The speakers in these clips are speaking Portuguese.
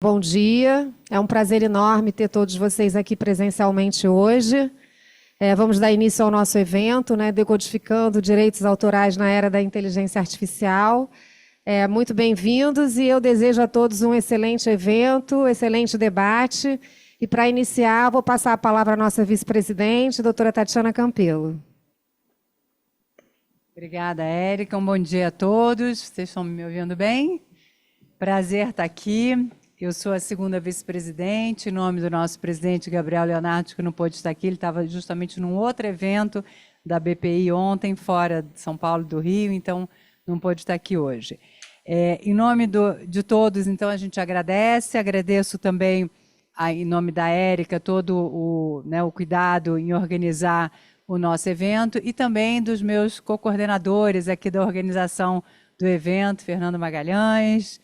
Bom dia, é um prazer enorme ter todos vocês aqui presencialmente hoje. Vamos dar início ao nosso evento, Decodificando Direitos Autorais na Era da Inteligência Artificial. Muito bem-vindos e eu desejo a todos um excelente evento, excelente debate. E para iniciar, vou passar a palavra à nossa vice-presidente, doutora Tatiana Campelo. Obrigada, Érica. Um bom dia a todos. Vocês estão me ouvindo bem? Prazer estar aqui. Eu sou a segunda vice-presidente, em nome do nosso presidente Gabriel Leonardo, que não pôde estar aqui. Ele estava justamente num outro evento da BPI ontem, fora de São Paulo do Rio, então não pôde estar aqui hoje. Em nome de todos, então, a gente agradeço também, em nome da Érica, todo o cuidado em organizar o nosso evento e também dos meus co-coordenadores aqui da organização do evento, Fernando Magalhães,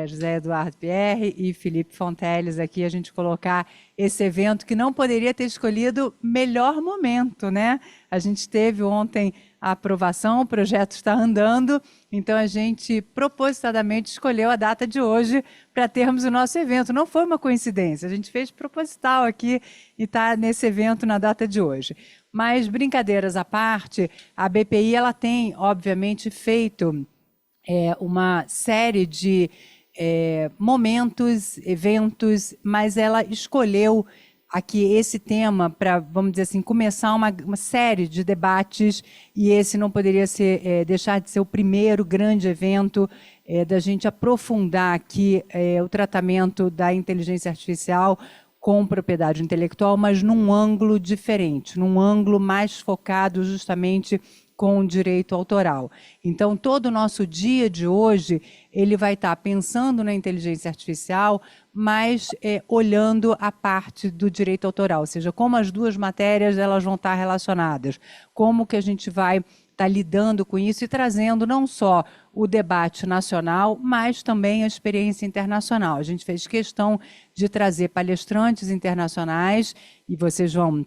José Eduardo Pierre e Felipe Fonteles aqui, a gente colocar esse evento que não poderia ter escolhido melhor momento, né? A gente teve ontem a aprovação, o projeto está andando, então a gente propositadamente escolheu a data de hoje para termos o nosso evento. Não foi uma coincidência, a gente fez proposital aqui e está nesse evento na data de hoje. Mas, brincadeiras à parte, a BPI ela tem, obviamente, feito uma série de momentos, eventos, mas ela escolheu aqui esse tema para, vamos dizer assim, começar uma série de debates, e esse não poderia deixar de ser o primeiro grande evento da gente aprofundar aqui o tratamento da inteligência artificial com propriedade intelectual, mas num ângulo diferente, num ângulo mais focado justamente com o direito autoral. Então, todo o nosso dia de hoje, ele vai estar pensando na inteligência artificial, mas olhando a parte do direito autoral, ou seja, como as duas matérias elas vão estar relacionadas, como que a gente vai estar lidando com isso e trazendo não só o debate nacional, mas também a experiência internacional. A gente fez questão de trazer palestrantes internacionais, e vocês vão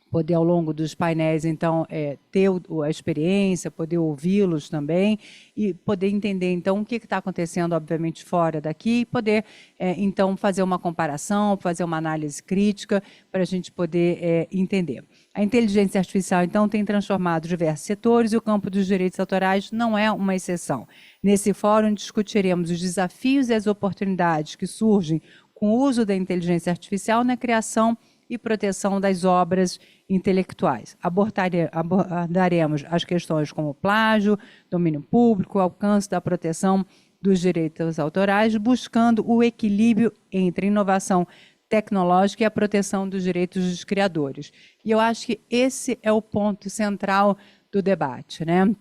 poder, ao longo dos painéis, então, ter a experiência, poder ouvi-los também e poder entender, então, o que está acontecendo, obviamente, fora daqui e poder, então, fazer uma comparação, fazer uma análise crítica para a gente poder entender. A inteligência artificial, então, tem transformado diversos setores e o campo dos direitos autorais não é uma exceção. Nesse fórum, discutiremos os desafios e as oportunidades que surgem com o uso da inteligência artificial na criação e proteção das obras intelectuais. Abordaremos as questões como plágio, domínio público, alcance da proteção dos direitos autorais, buscando o equilíbrio entre inovação tecnológica e a proteção dos direitos dos criadores. E eu acho que esse é o ponto central do debate, né?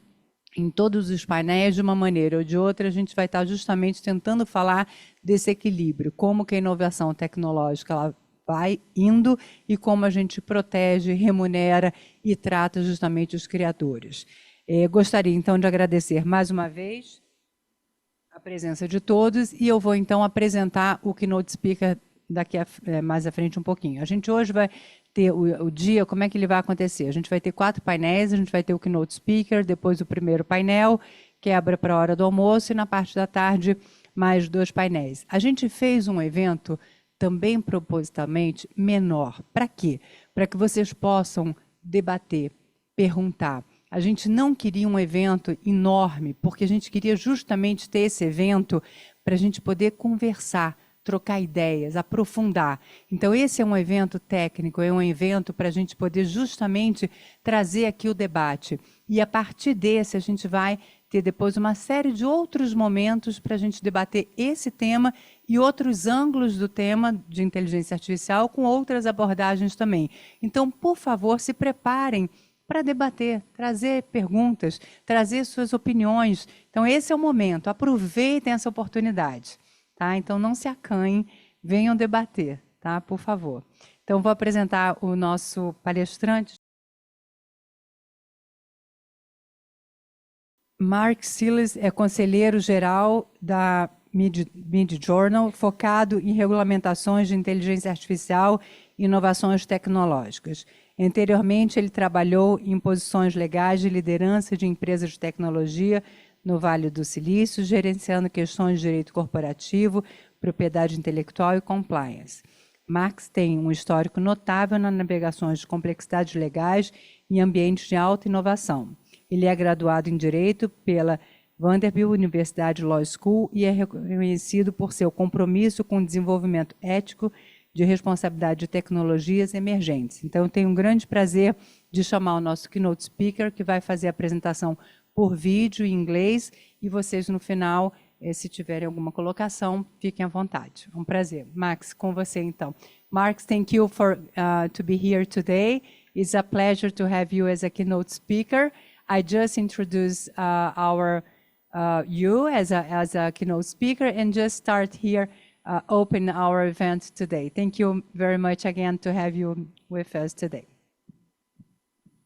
Em todos os painéis, de uma maneira ou de outra, a gente vai estar justamente tentando falar desse equilíbrio, como que a inovação tecnológica ela vai indo e como a gente protege, remunera e trata justamente os criadores. Gostaria, então, de agradecer mais uma vez a presença de todos e eu vou, então, apresentar o Keynote Speaker daqui mais à frente um pouquinho. A gente hoje vai ter o dia, como é que ele vai acontecer? A gente vai ter 4 painéis, a gente vai ter o Keynote Speaker, depois o primeiro painel, quebra para a hora do almoço, e na parte da tarde, mais 2 painéis. A gente fez um evento também propositalmente menor. Para quê? Para que vocês possam debater, perguntar. A gente não queria um evento enorme, porque a gente queria justamente ter esse evento para a gente poder conversar, trocar ideias, aprofundar. Então, esse é um evento técnico, é um evento para a gente poder justamente trazer aqui o debate. E a partir desse, a gente vai ter depois uma série de outros momentos para a gente debater esse tema e outros ângulos do tema de inteligência artificial com outras abordagens também. Então, por favor, se preparem para debater, trazer perguntas, trazer suas opiniões. Então, esse é o momento, aproveitem essa oportunidade. Tá? Então, não se acanhem, venham debater, tá? Por favor. Então, vou apresentar o nosso palestrante. Mark Siles é conselheiro-geral da Mid-Journal, focado em regulamentações de inteligência artificial e inovações tecnológicas. Anteriormente, ele trabalhou em posições legais de liderança de empresas de tecnologia no Vale do Silício, gerenciando questões de direito corporativo, propriedade intelectual e compliance. Marx tem um histórico notável nas navegações de complexidades legais em ambientes de alta inovação. Ele é graduado em Direito pela Vanderbilt University Law School e é reconhecido por seu compromisso com o desenvolvimento ético de responsabilidade de tecnologias emergentes. Então, eu tenho um grande prazer de chamar o nosso keynote speaker, que vai fazer a apresentação por vídeo em inglês, e vocês, no final, se tiverem alguma colocação, fiquem à vontade. É um prazer. Max, com você, então. Marx, thank you for to be here today. It's a pleasure to have you as a keynote speaker. I just introduced you as a keynote speaker and just start here, open our event today. Thank you very much again to have you with us today.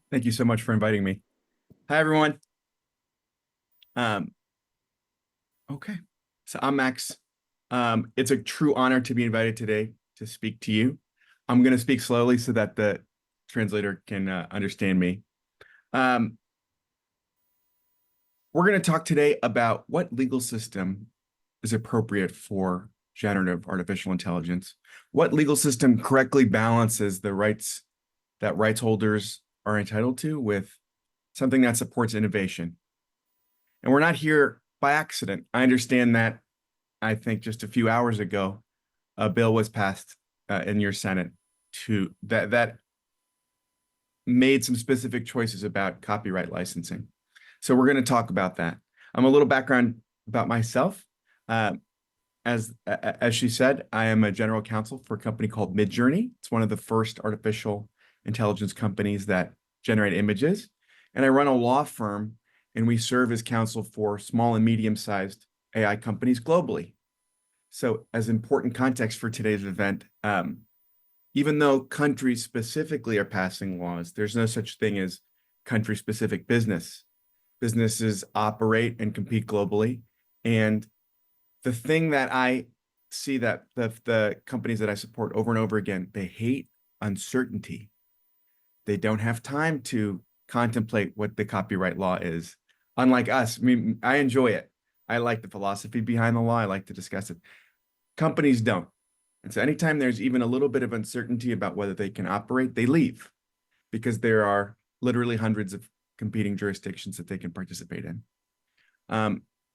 Thank you so much for inviting me. Hi, everyone. Okay, so I'm Max. It's a true honor to be invited today to speak to you. I'm going to speak slowly so that the translator can understand me. We're going to talk today about what legal system is appropriate for generative artificial intelligence, what legal system correctly balances the rights that rights holders are entitled to with something that supports innovation. And we're not here by accident. I understand that, I think just a few hours ago, a bill was passed in your Senate that made some specific choices about copyright licensing. So we're going to talk about that. A little background about myself. As she said, I am a general counsel for a company called Midjourney. It's one of the first artificial intelligence companies that generate images. And I run a law firm, and we serve as counsel for small and medium-sized AI companies globally. So as important context for today's event, even though countries specifically are passing laws, there's no such thing as country-specific business. Businesses operate and compete globally. And the thing that I see that the companies that I support over and over again, they hate uncertainty. They don't have time to contemplate what the copyright law is. Unlike us, I mean, I enjoy it. I like the philosophy behind the law. I like to discuss it. Companies don't. And so anytime there's even a little bit of uncertainty about whether they can operate, they leave, because there are literally hundreds of competing jurisdictions that they can participate in.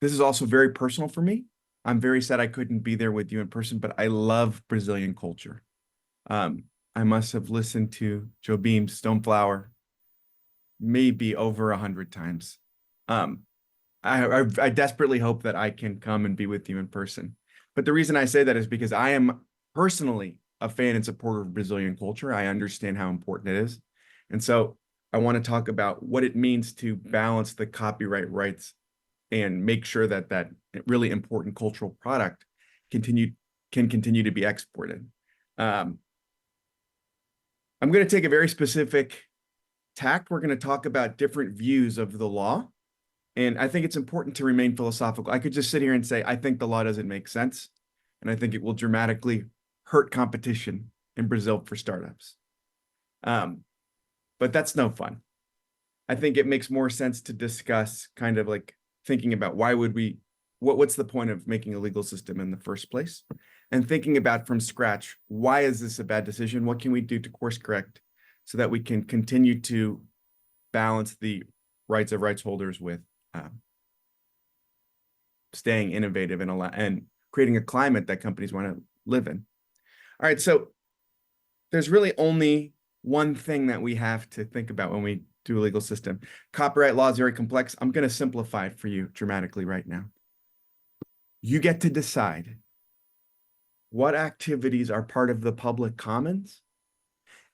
This is also very personal for me. I'm very sad I couldn't be there with you in person, but I love Brazilian culture. I must have listened to Jobim's Stoneflower maybe over 100 times. I desperately hope that I can come and be with you in person. But the reason I say that is because I am personally a fan and supporter of Brazilian culture. I understand how important it is. And so I want to talk about what it means to balance the copyright rights and make sure that that really important cultural product can continue to be exported. I'm going to take a very specific tack. We're going to talk about different views of the law. And I think it's important to remain philosophical. I could just sit here and say, I think the law doesn't make sense. And I think it will dramatically hurt competition in Brazil for startups. But that's no fun. I think it makes more sense to discuss kind of like thinking about what's the point of making a legal system in the first place? And thinking about from scratch, why is this a bad decision? What can we do to course correct so that we can continue to balance the rights of rights holders with staying innovative and creating a climate that companies want to live in. All right, so there's really only one thing that we have to think about when we do a legal system. Copyright law is very complex. I'm going to simplify it for you dramatically right now. You get to decide what activities are part of the public commons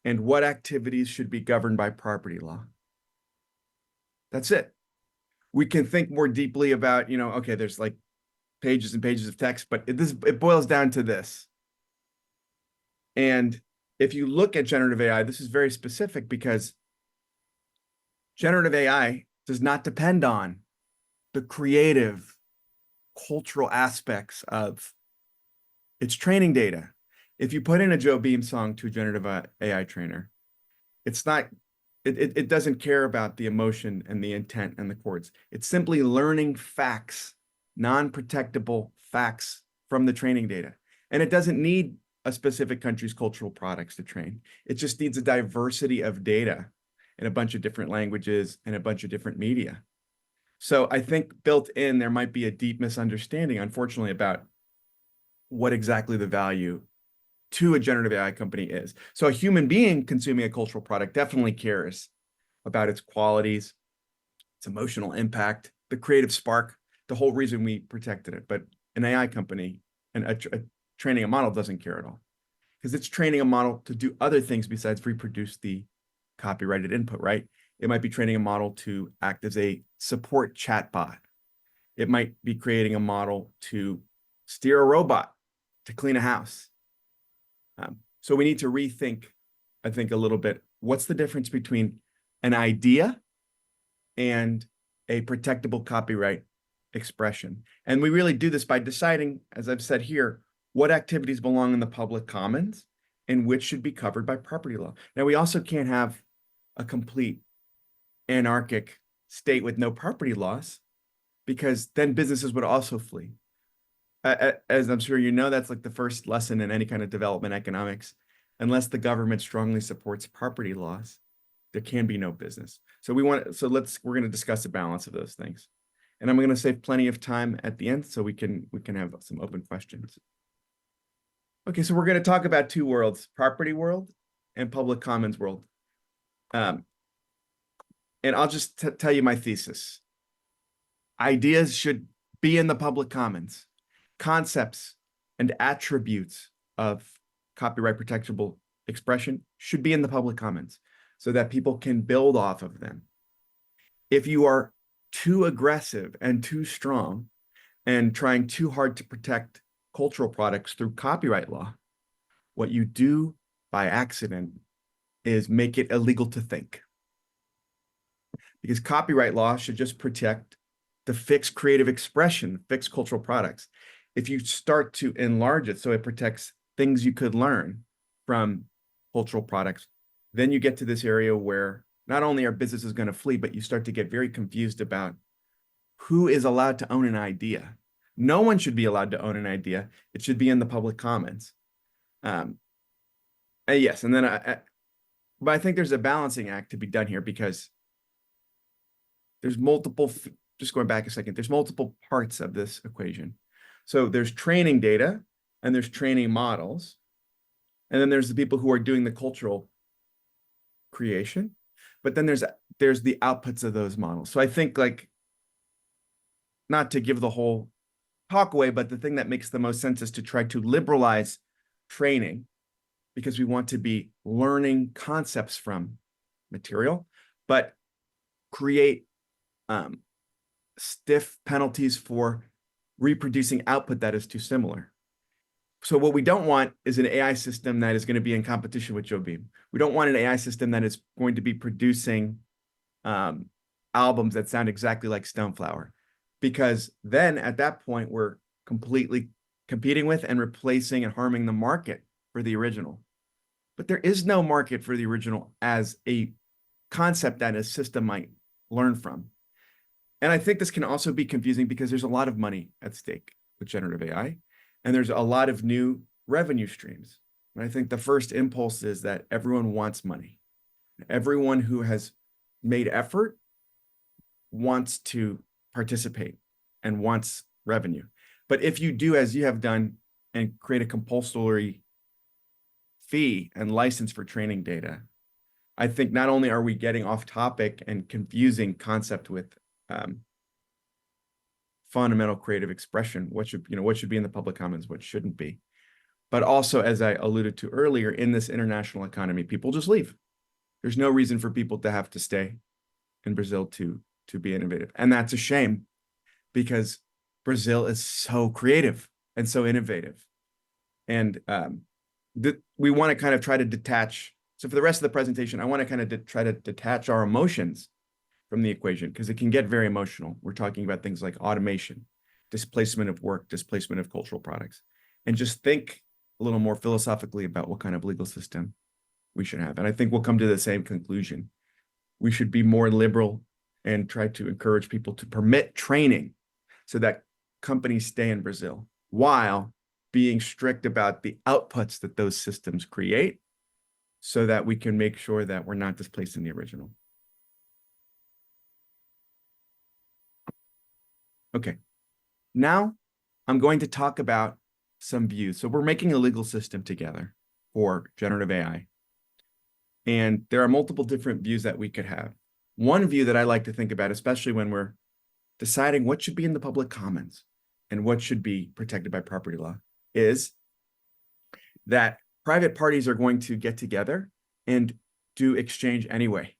and what activities should be governed by property law. That's it. We can think more deeply about, okay, there's like pages and pages of text, but it boils down to this. And if you look at generative AI, this is very specific because generative AI does not depend on the creative, cultural aspects of its training data. If you put in a Jobim song to a generative AI trainer, it doesn't care about the emotion and the intent and the chords. It's simply learning facts, non-protectable facts from the training data. And it doesn't need a specific country's cultural products to train. It just needs a diversity of data in a bunch of different languages and a bunch of different media. So I think built in, there might be a deep misunderstanding, unfortunately, about what exactly the value to a generative AI company is. So a human being consuming a cultural product definitely cares about its qualities, its emotional impact, the creative spark, the whole reason we protected it. But an AI company and training a model doesn't care at all, because it's training a model to do other things besides reproduce the copyrighted input, right? It might be training a model to act as a support chatbot. It might be creating a model to steer a robot to clean a house. So we need to rethink, I think, a little bit, what's the difference between an idea and a protectable copyright expression? And we really do this by deciding, as I've said here, what activities belong in the public commons and which should be covered by property law. Now, we also can't have a complete anarchic state with no property laws, because then businesses would also flee. As I'm sure you know, that's like the first lesson in any kind of development economics. Unless the government strongly supports property laws, there can be no business. So we're going to discuss the balance of those things. And I'm going to save plenty of time at the end so we can have some open questions. Okay, so we're going to talk about two worlds, property world and public commons world. And I'll just tell you my thesis. Ideas should be in the public commons. Concepts and attributes of copyright protectable expression should be in the public commons so that people can build off of them. If you are too aggressive and too strong and trying too hard to protect cultural products through copyright law, what you do by accident is make it illegal to think. Because copyright law should just protect the fixed creative expression, fixed cultural products. If you start to enlarge it so it protects things you could learn from cultural products, then you get to this area where not only are businesses going to flee, but you start to get very confused about who is allowed to own an idea. No one should be allowed to own an idea. It should be in the public commons. Yes, and then but I think there's a balancing act to be done here, because there's multiple, just going back a second, there's multiple parts of this equation. So there's training data and there's training models. And then there's the people who are doing the cultural creation. But then there's the outputs of those models. So I think, like, not to give the whole talk away, but the thing that makes the most sense is to try to liberalize training, because we want to be learning concepts from material, but create stiff penalties for reproducing output that is too similar. So what we don't want is an AI system that is going to be in competition with Joe Beam. We don't want an AI system that is going to be producing albums that sound exactly like Stoneflower, because then at that point, we're completely competing with and replacing and harming the market for the original. But there is no market for the original as a concept that a system might learn from. And I think this can also be confusing because there's a lot of money at stake with generative AI, and there's a lot of new revenue streams. And I think the first impulse is that everyone wants money. Everyone who has made effort wants to participate and wants revenue. But if you do, as you have done, and create a compulsory fee and license for training data, I think not only are we getting off topic and confusing concept with fundamental creative expression, what should be in the public commons, what shouldn't be, but also, as I alluded to earlier, in this international economy, people just leave. There's no reason for people to have to stay in Brazil to be innovative. And that's a shame, because Brazil is so creative and so innovative. And we want to kind of try to detach. So for the rest of the presentation, I want to kind of try to detach our emotions from the equation, because it can get very emotional. We're talking about things like automation, displacement of work, displacement of cultural products, and just think a little more philosophically about what kind of legal system we should have. And I think we'll come to the same conclusion. We should be more liberal and try to encourage people to permit training so that companies stay in Brazil while being strict about the outputs that those systems create so that we can make sure that we're not displacing the original. Okay, now I'm going to talk about some views. So we're making a legal system together for generative AI. And there are multiple different views that we could have. One view that I like to think about, especially when we're deciding what should be in the public commons and what should be protected by property law, is that private parties are going to get together and do exchange anyway,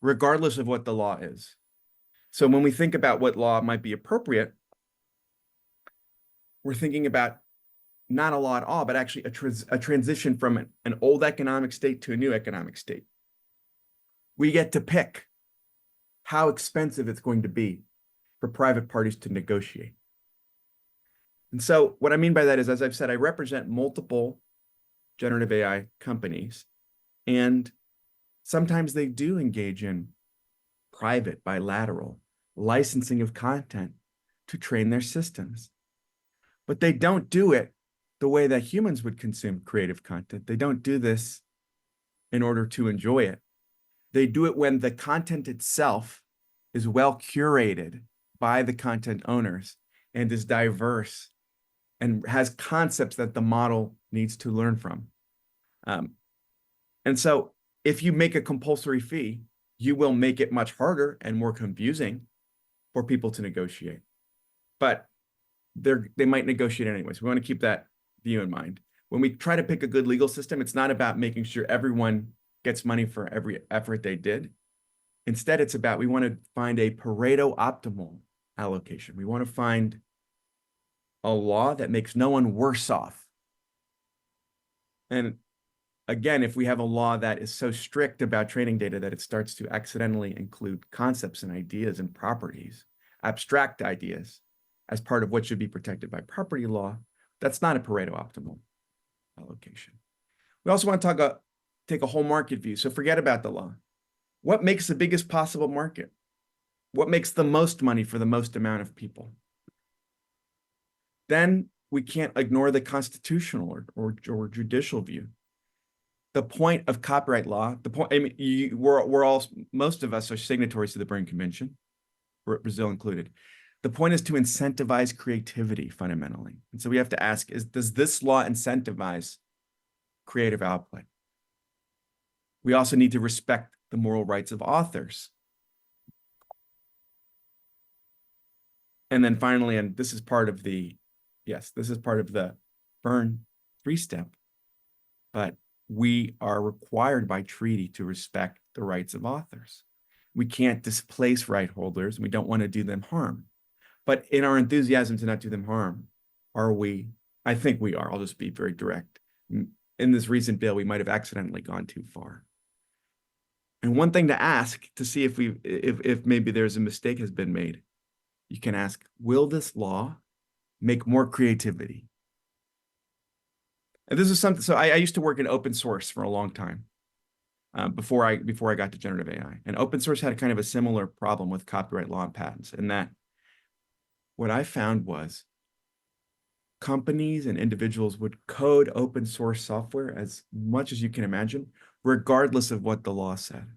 regardless of what the law is. So when we think about what law might be appropriate, we're thinking about not a law at all, but actually a transition from an old economic state to a new economic state. We get to pick how expensive it's going to be for private parties to negotiate. And so what I mean by that is, as I've said, I represent multiple generative AI companies, and sometimes they do engage in private, bilateral licensing of content to train their systems. But they don't do it the way that humans would consume creative content. They don't do this in order to enjoy it. They do it when the content itself is well curated by the content owners and is diverse and has concepts that the model needs to learn from. And so if you make a compulsory fee, you will make it much harder and more confusing for people to negotiate. But they might negotiate anyways. We want to keep that view in mind. When we try to pick a good legal system, it's not about making sure everyone gets money for every effort they did. Instead, it's about, we want to find a Pareto optimal allocation. We want to find a law that makes no one worse off. And again, if we have a law that is so strict about training data that it starts to accidentally include concepts and ideas and properties, abstract ideas, as part of what should be protected by property law, that's not a Pareto optimal allocation. We also want to take a whole market view. So forget about the law. What makes the biggest possible market? What makes the most money for the most amount of people? Then we can't ignore the constitutional or judicial view. The point of copyright law, most of us are signatories to the Berne Convention, Brazil included. The point is to incentivize creativity fundamentally. And so we have to ask, does this law incentivize creative output? We also need to respect the moral rights of authors. And then finally, and this is part of the Berne 3-step, but we are required by treaty to respect the rights of authors. We can't displace right holders, and we don't want to do them harm. But in our enthusiasm to not do them harm, are we? I think we are. I'll just be very direct. In this recent bill, we might have accidentally gone too far. And one thing to ask to see if maybe there's a mistake has been made, you can ask, will this law make more creativity? And this is something, so I used to work in open source for a long time before I got to generative AI. And open source had kind of a similar problem with copyright law and patents, in that what I found was companies and individuals would code open source software as much as you can imagine, regardless of what the law said.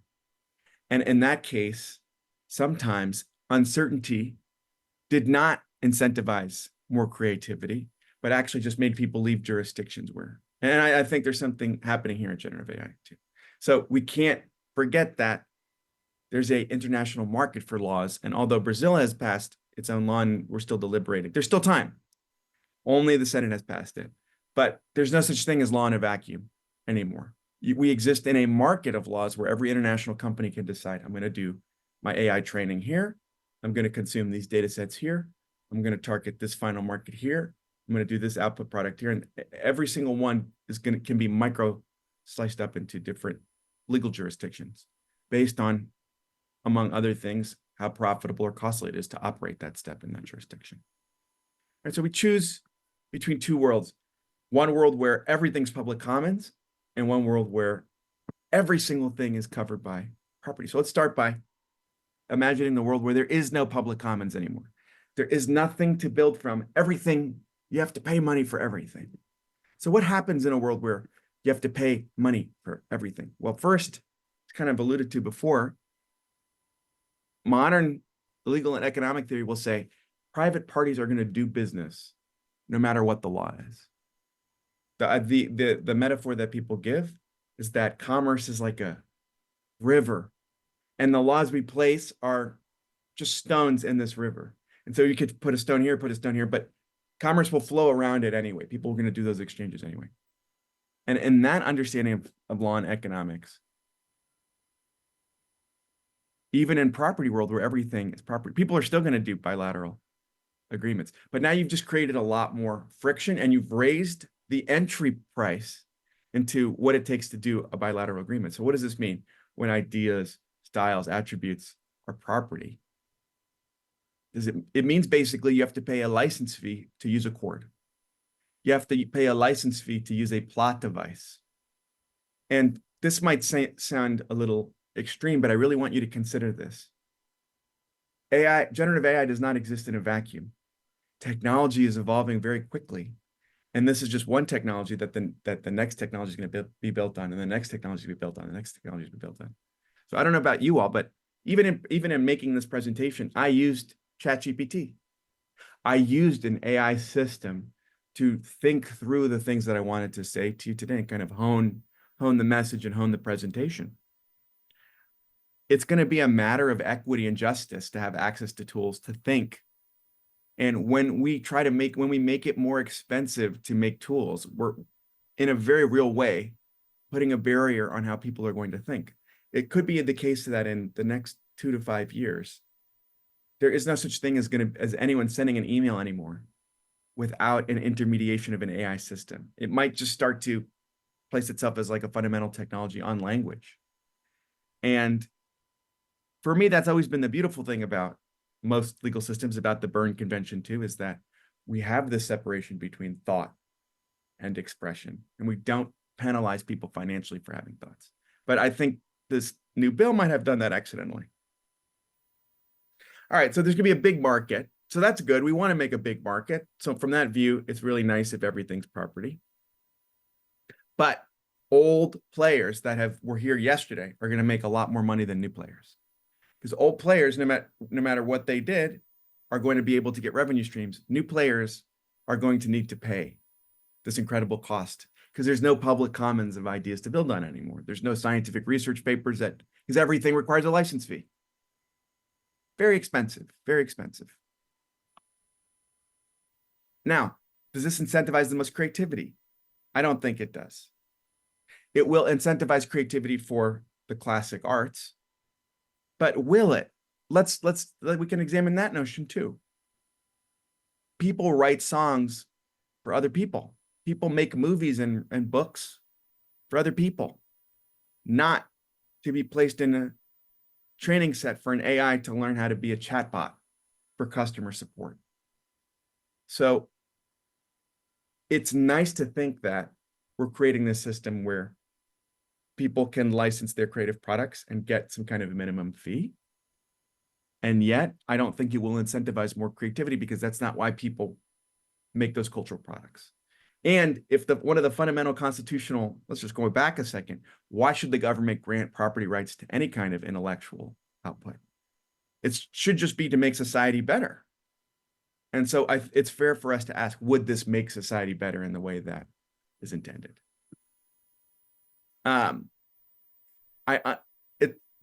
And in that case, sometimes uncertainty did not incentivize more creativity, but actually just made people leave jurisdictions where. And I think there's something happening here in generative AI too. So we can't forget that there's an international market for laws. And although Brazil has passed its own law and we're still deliberating, there's still time. Only the Senate has passed it. But there's no such thing as law in a vacuum anymore. We exist in a market of laws where every international company can decide, I'm going to do my AI training here. I'm going to consume these data sets here. I'm going to target this final market here. I'm going to do this output product here. And every single one can be micro sliced up into different legal jurisdictions based on, among other things, how profitable or costly it is to operate that step in that jurisdiction. All right, so we choose between two worlds. One world where everything's public commons, and one world where every single thing is covered by property. So let's start by imagining the world where there is no public commons anymore. There is nothing to build from. Everything You have to pay money for everything. So what happens in a world where you have to pay money for everything? Well, first, it's kind of alluded to before, modern legal and economic theory will say private parties are going to do business no matter what the law is. The metaphor that people give is that commerce is like a river, and the laws we place are just stones in this river. And so you could put a stone here, put a stone here, but commerce will flow around it anyway. People are going to do those exchanges anyway. And in that understanding of law and economics, even in property world where everything is property, people are still going to do bilateral agreements. But now you've just created a lot more friction, and you've raised the entry price into what it takes to do a bilateral agreement. So what does this mean when ideas, styles, attributes are property? It means basically you have to pay a license fee to use a cord. You have to pay a license fee to use a plot device. And this might sound a little extreme, but I really want you to consider this. Generative AI does not exist in a vacuum. Technology is evolving very quickly. And this is just one technology that the next technology is going to be built on, and the next technology is going to be built on, the next technology is going to be built on. So I don't know about you all, but even in making this presentation, I used ChatGPT. I used an AI system to think through the things that I wanted to say to you today and kind of hone the message and hone the presentation. It's going to be a matter of equity and justice to have access to tools to think. And when we make it more expensive to make tools, we're in a very real way putting a barrier on how people are going to think. It could be the case that in the next 2 to 5 years, there is no such thing as anyone sending an email anymore without an intermediation of an AI system. It might just start to place itself as like a fundamental technology on language. And for me, that's always been the beautiful thing about most legal systems, about the Berne Convention too, is that we have this separation between thought and expression, and we don't penalize people financially for having thoughts. But I think this new bill might have done that accidentally. All right, so there's gonna be a big market. So that's good. We want to make a big market. So from that view, it's really nice if everything's property. But old players that were here yesterday are going to make a lot more money than new players. Because old players, no matter what they did, are going to be able to get revenue streams. New players are going to need to pay this incredible cost because there's no public commons of ideas to build on anymore. There's no scientific research papers because everything requires a license fee. Very expensive, very expensive. Now, does this incentivize the most creativity? I don't think it does. It will incentivize creativity for the classic arts, but will it? We can examine that notion too. People write songs for other people. People make movies and books for other people, not to be placed in a training set for an AI to learn how to be a chatbot for customer support. So it's nice to think that we're creating this system where people can license their creative products and get some kind of a minimum fee. And yet, I don't think it will incentivize more creativity because that's not why people make those cultural products. And if one of the fundamental constitutional, let's just go back a second, why should the government grant property rights to any kind of intellectual output? It should just be to make society better. And so it's fair for us to ask, would this make society better in the way that is intended?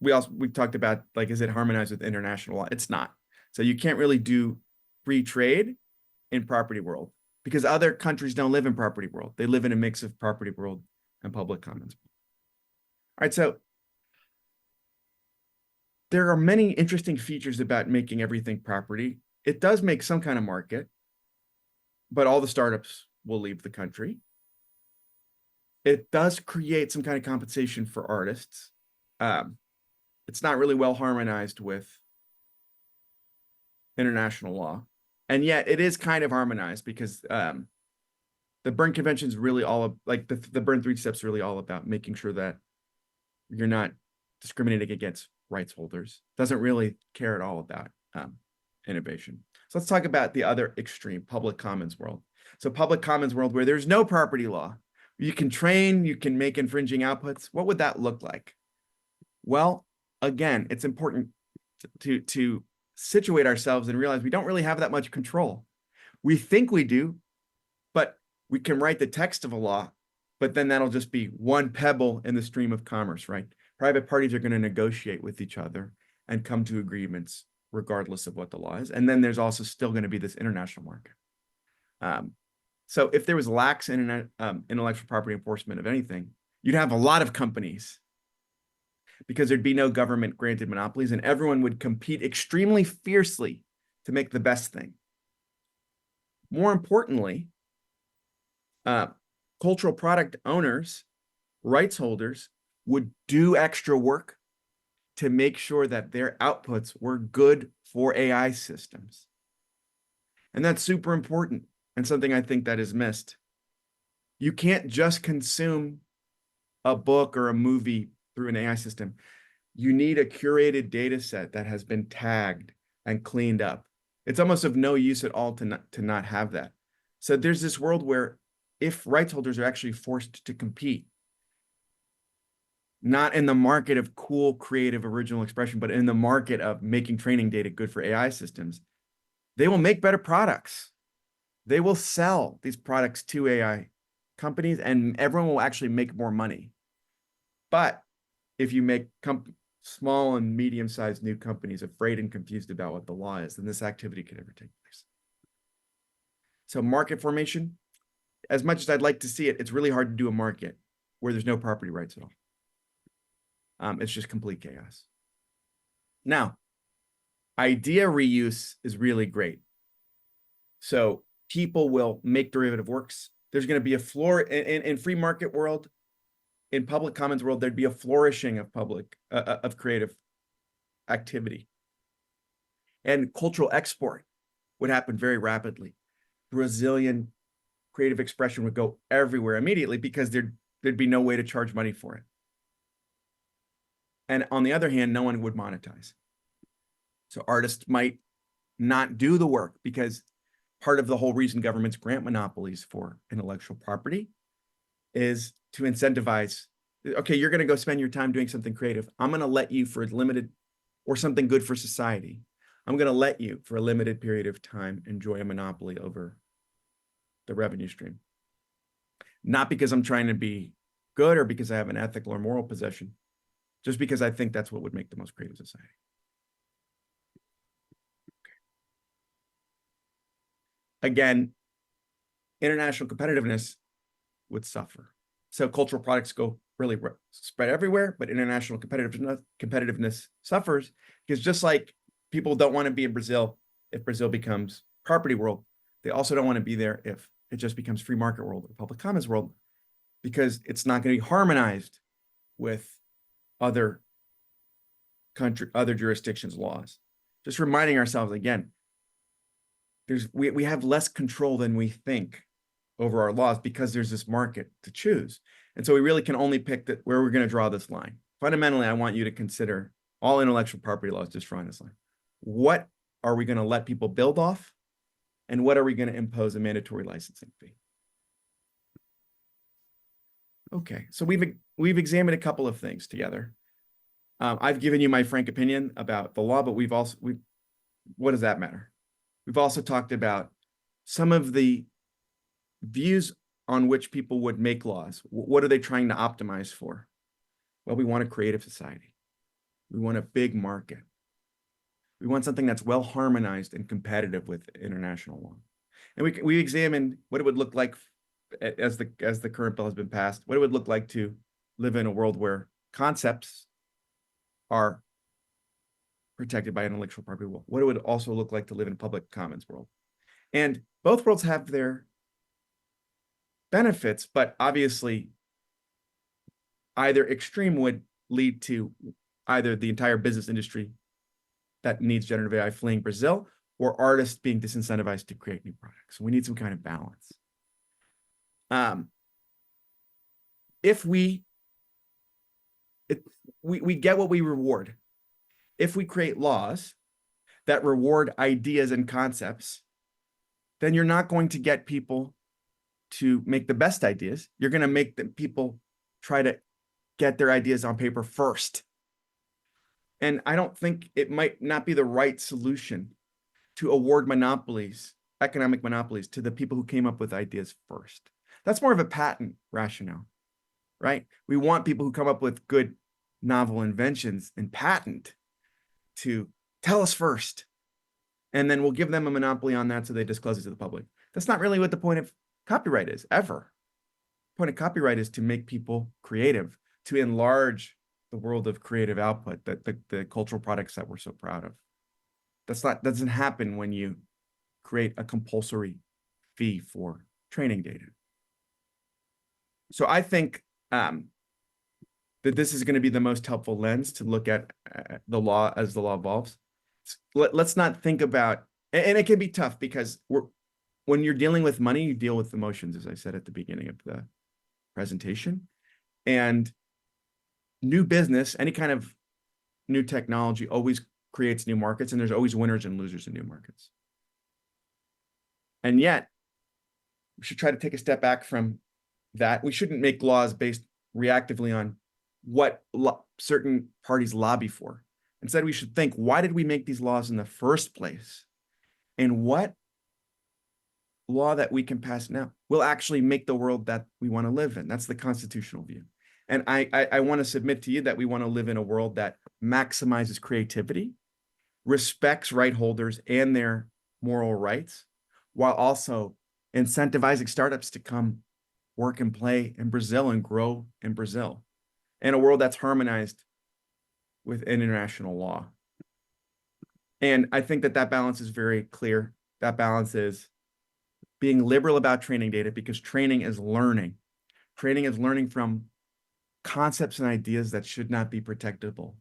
We talked about, like, is it harmonized with international law? It's not. So you can't really do free trade in property world because other countries don't live in property world. They live in a mix of property world and public commons. All right, so there are many interesting features about making everything property. It does make some kind of market, but all the startups will leave the country. It does create some kind of compensation for artists. It's not really well harmonized with international law. And yet it is kind of harmonized because the Berne Convention is really all like the Berne 3 steps really all about making sure that you're not discriminating against rights holders. Doesn't really care at all about innovation. So let's talk about the other extreme, public commons world. So public commons world where there's no property law, you can train, you can make infringing outputs. What would that look like? Well, again, it's important to situate ourselves and realize we don't really have that much control. We think we do, but we can write the text of a law, but then that'll just be one pebble in the stream of commerce, right? Private parties are going to negotiate with each other and come to agreements regardless of what the law is. And then there's also still going to be this international market. So if there was lax intellectual property enforcement of anything, you'd have a lot of companies because there'd be no government granted monopolies and everyone would compete extremely fiercely to make the best thing. More importantly, cultural product owners, rights holders would do extra work to make sure that their outputs were good for AI systems. And that's super important and something I think that is missed. You can't just consume a book or a movie through an AI system. You need a curated data set that has been tagged and cleaned up. It's almost of no use at all to not have that. So there's this world where if rights holders are actually forced to compete, not in the market of cool, creative, original expression, but in the market of making training data good for AI systems, they will make better products. They will sell these products to AI companies and everyone will actually make more money. But if you make small and medium-sized new companies afraid and confused about what the law is, then this activity could never take place. So market formation, as much as I'd like to see it, it's really hard to do a market where there's no property rights at all. It's just complete chaos. Now, idea reuse is really great. So people will make derivative works. There's going to be a floor in free market world, in public commons world, there'd be a flourishing of creative activity. And cultural export would happen very rapidly. Brazilian creative expression would go everywhere immediately because there'd be no way to charge money for it. And on the other hand, no one would monetize. So artists might not do the work because part of the whole reason governments grant monopolies for intellectual property is to incentivize, okay, you're going to go spend your time doing something creative. I'm going to let you for a limited or something good for society. I'm going to let you for a limited period of time enjoy a monopoly over the revenue stream. Not because I'm trying to be good or because I have an ethical or moral possession, just because I think that's what would make the most creative society. Okay. Again, international competitiveness would suffer. So cultural products go really spread everywhere, but international competitiveness suffers because just like people don't want to be in Brazil if Brazil becomes property world, they also don't want to be there if it just becomes free market world or public commons world because it's not going to be harmonized with other jurisdictions' laws. Just reminding ourselves again, we have less control than we think over our laws because there's this market to choose. And so we really can only pick where we're going to draw this line. Fundamentally, I want you to consider all intellectual property laws just drawing this line. What are we going to let people build off? And what are we going to impose a mandatory licensing fee? Okay, so we've examined a couple of things together. I've given you my frank opinion about the law, but what does that matter? We've also talked about some of the views on which people would make laws. What are they trying to optimize for? Well, we want a creative society. We want a big market. We want something that's well harmonized and competitive with international law. And we examined what it would look like as the current bill has been passed, what it would look like to live in a world where concepts are protected by intellectual property law, what it would also look like to live in a public commons world. And both worlds have their benefits, but obviously either extreme would lead to either the entire business industry that needs generative AI fleeing Brazil or artists being disincentivized to create new products. So we need some kind of balance. If we get what we reward. If we create laws that reward ideas and concepts then you're not going to get people to make the best ideas. You're going to make the people try to get their ideas on paper first. And I don't think it might not be the right solution to award monopolies, economic monopolies, to the people who came up with ideas first. That's more of a patent rationale, right? We want people who come up with good novel inventions and patent to tell us first. And then we'll give them a monopoly on that so they disclose it to the public. That's not really what the point of copyright is, ever. The point of copyright is to make people creative, to enlarge the world of creative output, that the cultural products that we're so proud of. Doesn't happen when you create a compulsory fee for training data. So I think that this is going to be the most helpful lens to look at the law as the law evolves. Let's not think about, and it can be tough because when you're dealing with money, you deal with emotions, as I said at the beginning of the presentation. And new business, any kind of new technology always creates new markets, and there's always winners and losers in new markets. And yet, we should try to take a step back from that. We shouldn't make laws based reactively on what certain parties lobby for. Instead, we should think, why did we make these laws in the first place? And what law that we can pass now will actually make the world that we want to live in? That's the constitutional view. And I want to submit to you that we want to live in a world that maximizes creativity, respects right holders and their moral rights, while also incentivizing startups to come work and play in Brazil and grow in Brazil, in a world that's harmonized with international law. And I think that balance is very clear. That balance is being liberal about training data, because training is learning. Training is learning from concepts and ideas that should not be protectable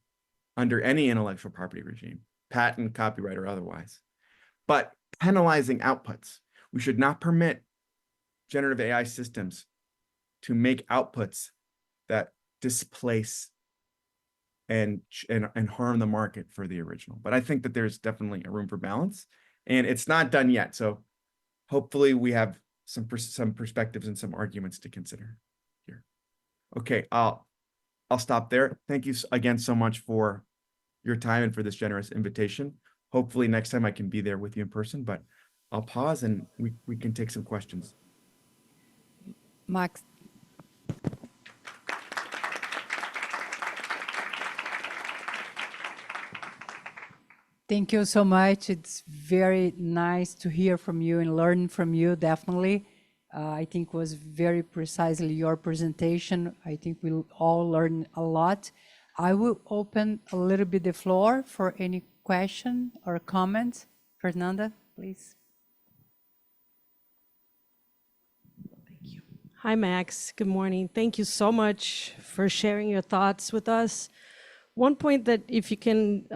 under any intellectual property regime, patent, copyright, or otherwise. But penalizing outputs. We should not permit generative AI systems to make outputs that displace and harm the market for the original. But I think that there's definitely a room for balance, and it's not done yet. So hopefully we have some perspectives and some arguments to consider here. Okay, I'll stop there. Thank you again so much for your time and for this generous invitation. Hopefully next time I can be there with you in person, but I'll pause and we can take some questions. Max. Thank you so much. It's very nice to hear from you and learn from you, definitely. I think it was very precisely your presentation. I think we'll all learn a lot. I will open a little bit the floor for any question or comment. Fernanda, please. Thank you. Hi, Max. Good morning. Thank you so much for sharing your thoughts with us. One point that if you can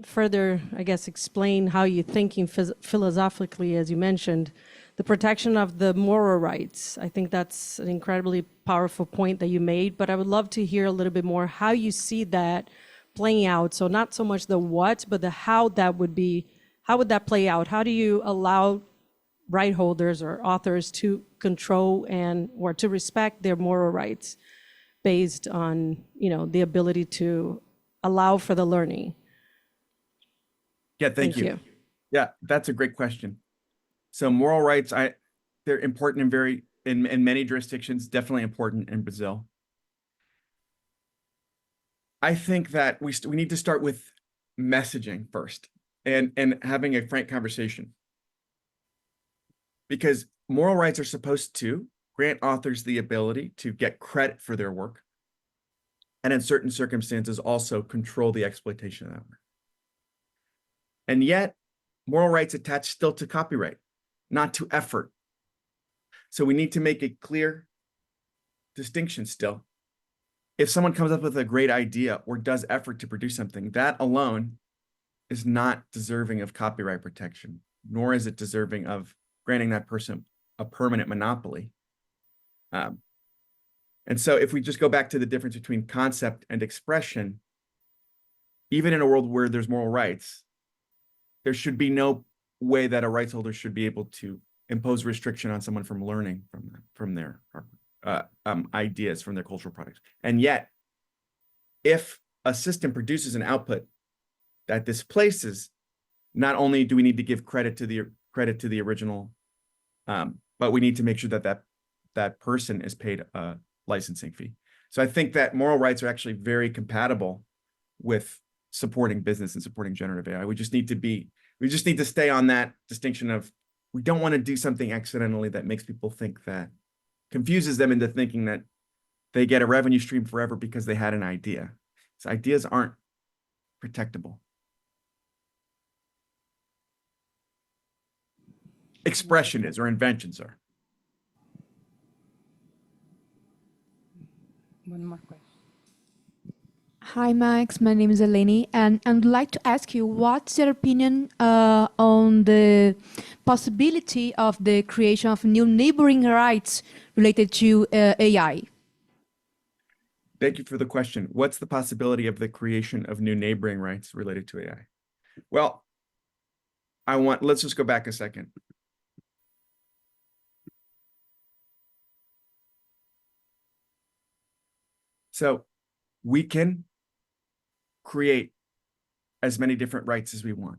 further, I guess, explain how you're thinking philosophically, as you mentioned, the protection of the moral rights. I think that's an incredibly powerful point that you made, but I would love to hear a little bit more how you see that playing out. So not so much the what, but the how that would be, how would that play out? How do you allow right holders or authors to control or to respect their moral rights based on, the ability to allow for the learning? Yeah, thank you. Yeah, that's a great question. So moral rights, they're important in many jurisdictions, definitely important in Brazil. I think that we need to start with messaging first and having a frank conversation, because moral rights are supposed to grant authors the ability to get credit for their work, and in certain circumstances also control the exploitation of that work. And yet, moral rights attach still to copyright, not to effort. So we need to make a clear distinction still. If someone comes up with a great idea or does effort to produce something, that alone is not deserving of copyright protection, nor is it deserving of granting that person a permanent monopoly. And so if we just go back to the difference between concept and expression, even in a world where there's moral rights, there should be no way that a rights holder should be able to impose restriction on someone from learning from their ideas, from their cultural products. And yet, if a system produces an output that displaces, not only do we need to give credit to the original, but we need to make sure that that person is paid a licensing fee. So I think that moral rights are actually very compatible with supporting business and supporting generative AI. We just need to stay on that distinction of, we don't want to do something accidentally that makes people think, that confuses them into thinking that they get a revenue stream forever because they had an idea. So ideas aren't protectable. Expression is, or inventions are. One more question. Hi, Max. My name is Eleni, and I'd like to ask you, what's your opinion on the possibility of the creation of new neighboring rights related to AI? Thank you for the question. What's the possibility of the creation of new neighboring rights related to AI? Well, let's just go back a second. So we can create as many different rights as we want.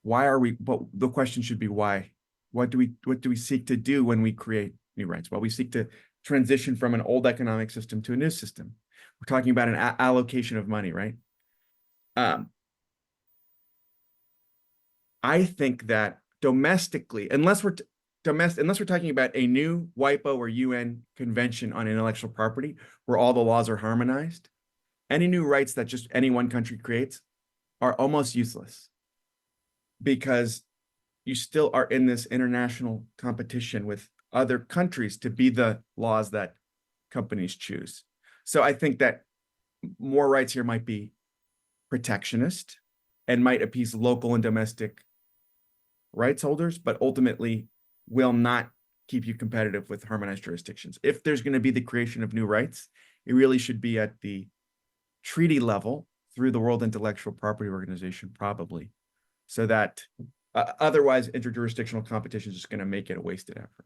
But the question should be why? What do we seek to do when we create new rights? Well, we seek to transition from an old economic system to a new system. We're talking about an allocation of money, right? I think that domestically, unless we're talking about a new WIPO or UN convention on intellectual property, where all the laws are harmonized, any new rights that just any one country creates are almost useless, because you still are in this international competition with other countries to be the laws that companies choose. So I think that more rights here might be protectionist and might appease local and domestic rights holders, but ultimately will not keep you competitive with harmonized jurisdictions. If there's going to be the creation of new rights, it really should be at the treaty level through the World Intellectual Property Organization, probably, so that otherwise interjurisdictional competition is just going to make it a wasted effort.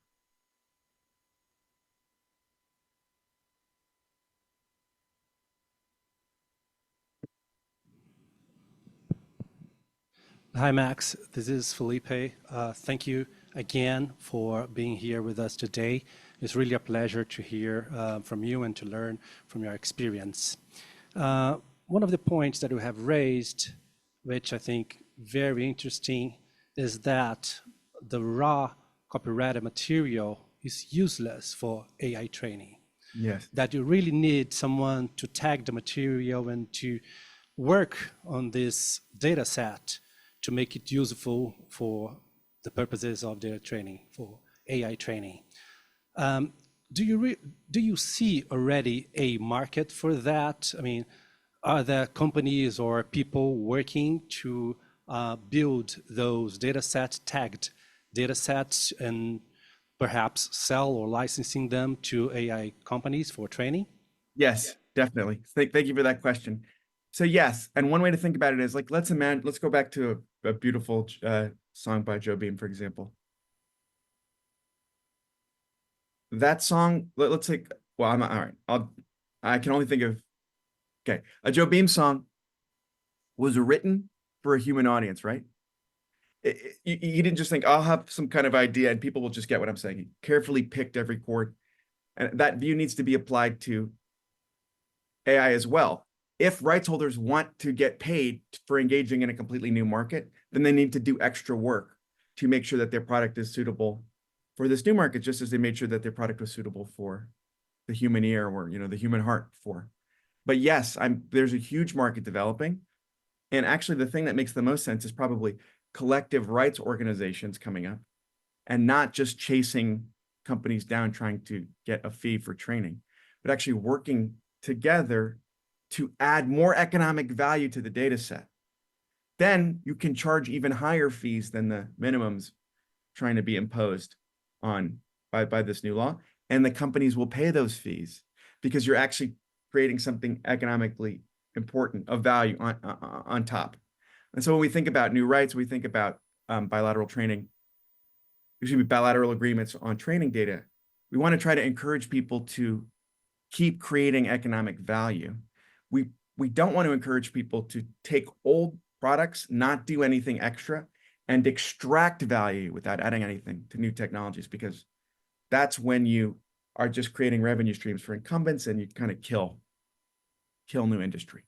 Hi, Max. This is Felipe. Thank you again for being here with us today. It's really a pleasure to hear from you and to learn from your experience. One of the points that you have raised, which I think very interesting, is that the raw copyrighted material is useless for AI training. Yes. That you really need someone to tag the material and to work on this data set to make it useful for the purposes of data training, for AI training. Do you see already a market for that? I mean, are there companies or people working to build those data sets, tagged data sets, and perhaps sell or licensing them to AI companies for training? Yes, definitely. Thank you for that question. So yes, and one way to think about it is, like, let's go back to a beautiful song by Joe Beam, for example. That song, let's take, well, I'm all right. I can only think of, okay, a Joe Beam song was written for a human audience, right? He didn't just think, I'll have some kind of idea and people will just get what I'm saying. He carefully picked every chord, and that view needs to be applied to AI as well. If rights holders want to get paid for engaging in a completely new market, then they need to do extra work to make sure that their product is suitable for this new market, just as they made sure that their product was suitable for the human ear or, the human heart for. But yes, there's a huge market developing. And actually, the thing that makes the most sense is probably collective rights organizations coming up, and not just chasing companies down trying to get a fee for training, but actually working together to add more economic value to the data set. Then you can charge even higher fees than the minimums trying to be imposed on by this new law. And the companies will pay those fees because you're actually creating something economically important of value on top. And so when we think about new rights, we think about bilateral training. there should be bilateral agreements on training data. We want to try to encourage people to keep creating economic value. We don't want to encourage people to take old products, not do anything extra, and extract value without adding anything to new technologies, because that's when you are just creating revenue streams for incumbents and you kind of kill new industry.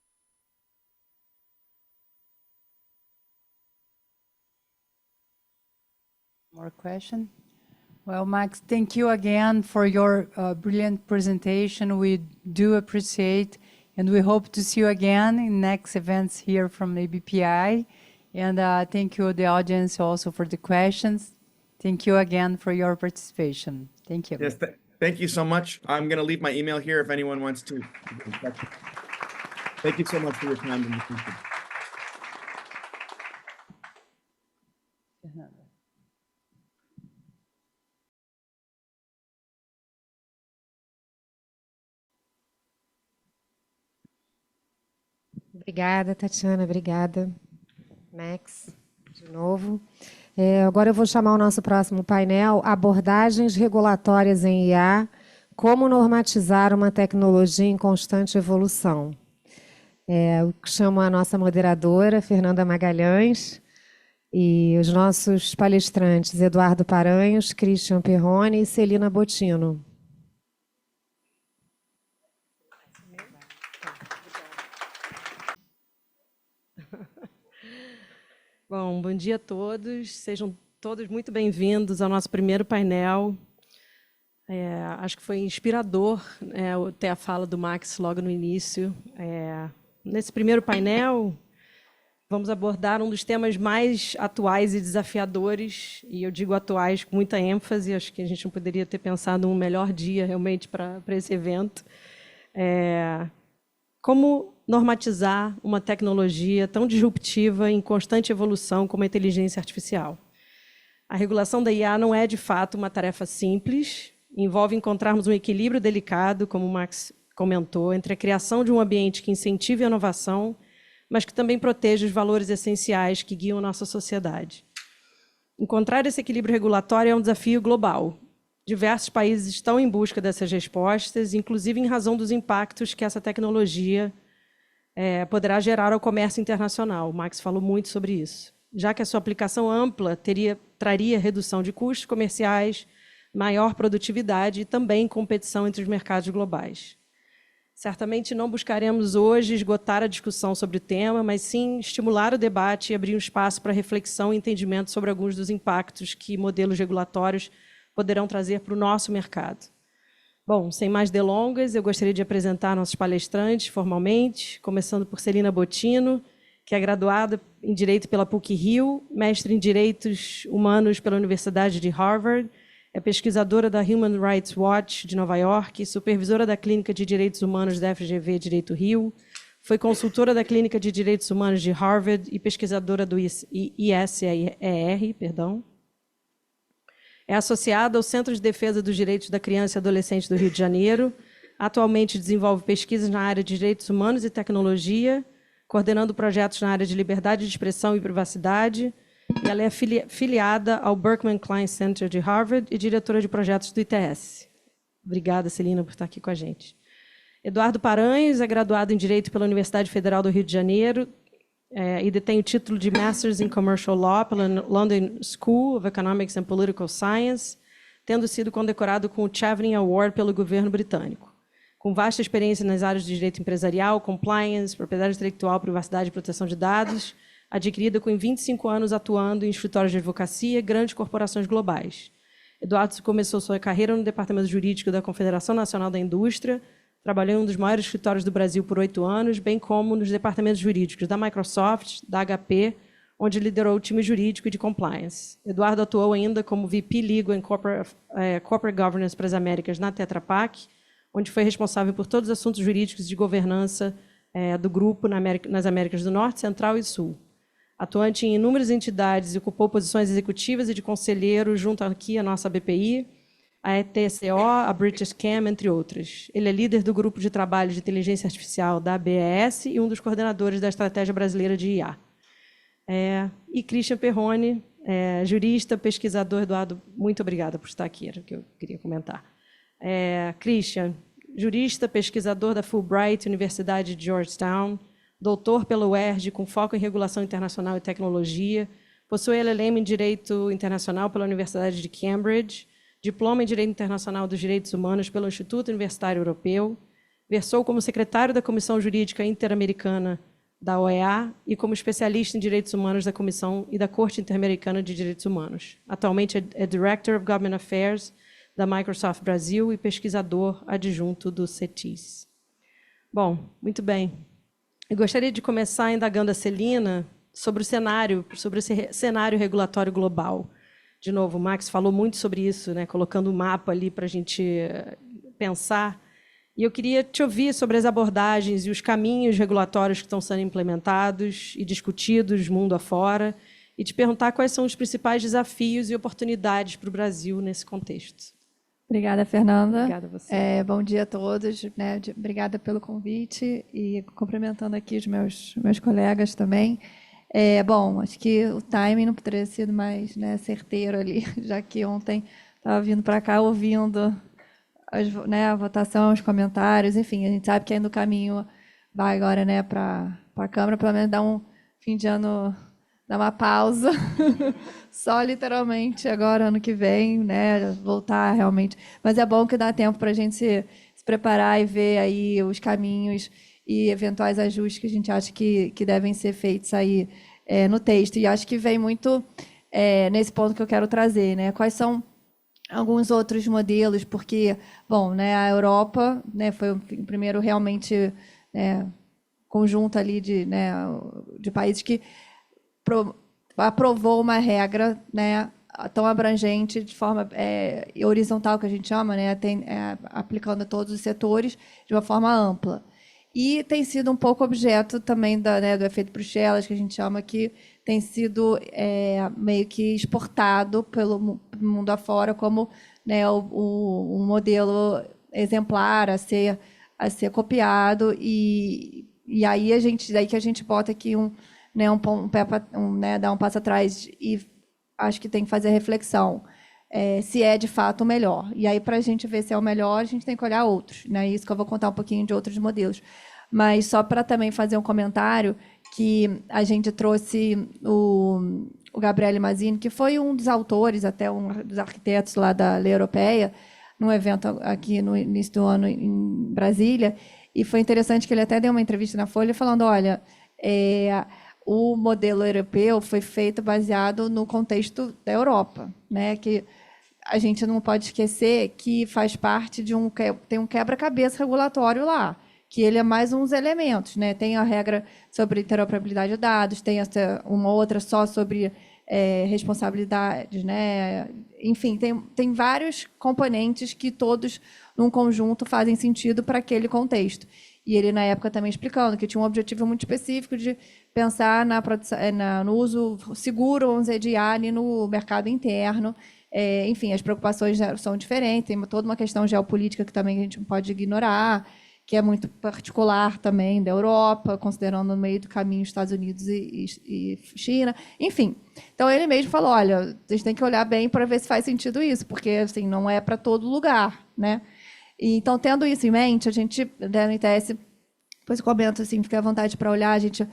More question? Well, Max, thank you again for your brilliant presentation. We do appreciate, and we hope to see you again in next events here from ABPI. And thank you, the audience, also for the questions. Thank you again for your participation. Thank you. Yes, thank you so much. I'm going to leave my email here if anyone wants to. Thank you so much for your time and attention. Obrigada, Tatiana, obrigada. Max, de novo. Agora eu vou chamar o nosso próximo painel, abordagens regulatórias em IA, como normatizar uma tecnologia em constante evolução. Eu chamo a nossa moderadora, Fernanda Magalhães, e os nossos palestrantes, Eduardo Paranhos, Christian Perrone e Celina Bottino. Bom dia a todos. Sejam todos muito bem-vindos ao nosso primeiro painel. Acho que foi inspirador ter a fala do Max logo no início. Nesse primeiro painel, vamos abordar um dos temas mais atuais e desafiadores, e eu digo atuais com muita ênfase, acho que a gente não poderia ter pensado um melhor dia realmente para esse evento. Como normatizar uma tecnologia tão disruptiva em constante evolução como a inteligência artificial. A regulação da IA não é, de fato, uma tarefa simples, envolve encontrarmos um equilíbrio delicado, como o Max comentou, entre a criação de um ambiente que incentive a inovação, mas que também proteja os valores essenciais que guiam a nossa sociedade. Encontrar esse equilíbrio regulatório é um desafio global. Diversos países estão em busca dessas respostas, inclusive em razão dos impactos que essa tecnologia poderá gerar ao comércio internacional. O Max falou muito sobre isso. Já que a sua aplicação ampla traria redução de custos comerciais, maior produtividade e também competição entre os mercados globais. Certamente não buscaremos hoje esgotar a discussão sobre o tema, mas sim estimular o debate e abrir um espaço para reflexão e entendimento sobre alguns dos impactos que modelos regulatórios poderão trazer para o nosso mercado. Bom, sem mais delongas, eu gostaria de apresentar nossos palestrantes formalmente, começando por Celina Bottino, que é graduada em Direito pela PUC-Rio, mestre em Direitos Humanos pela Universidade de Harvard, é pesquisadora da Human Rights Watch de Nova York, supervisora da Clínica de Direitos Humanos da FGV Direito Rio, foi consultora da Clínica de Direitos Humanos de Harvard e pesquisadora do ISER, É associada ao Centro de Defesa dos Direitos da Criança e Adolescente do Rio de Janeiro. Atualmente desenvolve pesquisas na área de direitos humanos e tecnologia, coordenando projetos na área de liberdade de expressão e privacidade. E ela é filiada ao Berkman Klein Center de Harvard e diretora de projetos do ITS. Obrigada, Celina, por estar aqui com a gente. Eduardo Paranhos é graduado em Direito pela Universidade Federal do Rio de Janeiro, e detém o título de Masters in Commercial Law pela London School of Economics and Political Science, tendo sido condecorado com o Chevening Award pelo governo britânico. Com vasta experiência nas áreas de direito empresarial, compliance, propriedade intelectual, privacidade e proteção de dados, adquirida com 25 anos atuando em escritórios de advocacia e grandes corporações globais. Eduardo começou sua carreira no Departamento Jurídico da Confederação Nacional da Indústria, trabalhou em um dos maiores escritórios do Brasil por 8 anos, bem como nos departamentos jurídicos da Microsoft, da HP, onde liderou o time jurídico e de compliance. Eduardo atuou ainda como VP Legal and Corporate Governance para as Américas na Tetra Pak, onde foi responsável por todos os assuntos jurídicos de governança do grupo nas Américas do Norte, Central e Sul. Atuante em inúmeras entidades, ocupou posições executivas e de conselheiro junto aqui à nossa BPI, a ETSO, a British Cam, entre outras. Ele é líder do grupo de trabalho de inteligência artificial da ABS e um dos coordenadores da Estratégia Brasileira de IA. E Christian Perrone jurista, pesquisador. Eduardo, muito obrigada por estar aqui, era o que eu queria comentar. Christian, jurista, pesquisador da Fulbright, Universidade de Georgetown, doutor pela UERJ, com foco em regulação internacional e tecnologia, possui LLM em Direito Internacional pela Universidade de Cambridge, diploma em Direito Internacional dos Direitos Humanos pelo Instituto Universitário Europeu, versou como secretário da Comissão Jurídica Interamericana da OEA e como especialista em Direitos Humanos da Comissão e da Corte Interamericana de Direitos Humanos. Atualmente é Director of Government Affairs da Microsoft Brasil e pesquisador adjunto do CETIS. Bom, muito bem. Eu gostaria de começar indagando a Celina sobre esse cenário regulatório global. De novo, o Max falou muito sobre isso, né, colocando um mapa ali para a gente pensar. E eu queria te ouvir sobre as abordagens e os caminhos regulatórios que estão sendo implementados e discutidos mundo afora, e te perguntar quais são os principais desafios e oportunidades para o Brasil nesse contexto. Obrigada, Fernanda. Obrigada a você. Bom dia a todos. Né? Obrigada pelo convite e cumprimentando aqui os meus colegas também. Bom, acho que o timing não poderia ter sido mais, né, certeiro ali, já que ontem estava vindo para cá ouvindo a votação, os comentários, enfim, a gente sabe que ainda o caminho vai agora, né, para a Câmara, pelo menos dar um fim de ano, dar uma pausa, só literalmente agora, ano que vem, né, voltar realmente. Mas é bom que dá tempo para a gente se preparar e ver aí os caminhos e eventuais ajustes que a gente acha que devem ser feitos aí no texto. E acho que vem muito nesse ponto que eu quero trazer, né? Quais são alguns outros modelos, porque, bom, né, a Europa, né, foi o primeiro realmente conjunto ali de países que aprovou uma regra, né, tão abrangente, de forma horizontal, que a gente chama, né, aplicando a todos os setores de uma forma ampla. E tem sido um pouco objeto também do efeito Bruxelas, que a gente chama, que tem sido meio que exportado pelo mundo afora como, né, um modelo exemplar a ser copiado. E aí daí que a gente bota aqui dar um passo atrás e acho que tem que fazer reflexão. Se é de fato o melhor. E aí, para a gente ver se é o melhor, a gente tem que olhar outros. Né? Isso que eu vou contar um pouquinho de outros modelos. Mas só para também fazer um comentário, que a gente trouxe o Gabriele Mazzini, que foi um dos autores, até um dos arquitetos lá da Lei Europeia, num evento aqui no início do ano em Brasília, e foi interessante que ele até deu uma entrevista na Folha falando, olha, o modelo europeu foi feito baseado no contexto da Europa, né? Que a gente não pode esquecer que faz parte tem um quebra-cabeça regulatório lá, que ele é mais uns elementos, né? Tem a regra sobre interoperabilidade de dados, tem uma outra só sobre responsabilidades, né? Enfim, tem vários componentes que todos, num conjunto, fazem sentido para aquele contexto. E ele, na época, também explicando que tinha um objetivo muito específico de pensar no uso seguro, vamos dizer, de IA ali no mercado interno. Enfim, as preocupações são diferentes, tem toda uma questão geopolítica que também a gente não pode ignorar, que é muito particular também da Europa, considerando no meio do caminho Estados Unidos e China. Enfim, então ele mesmo falou, olha, vocês têm que olhar bem para ver se faz sentido isso, porque assim, não é para todo lugar, né? E, então, tendo isso em mente, a gente, no ITS, depois eu comento, assim, fica à vontade para olhar, a gente,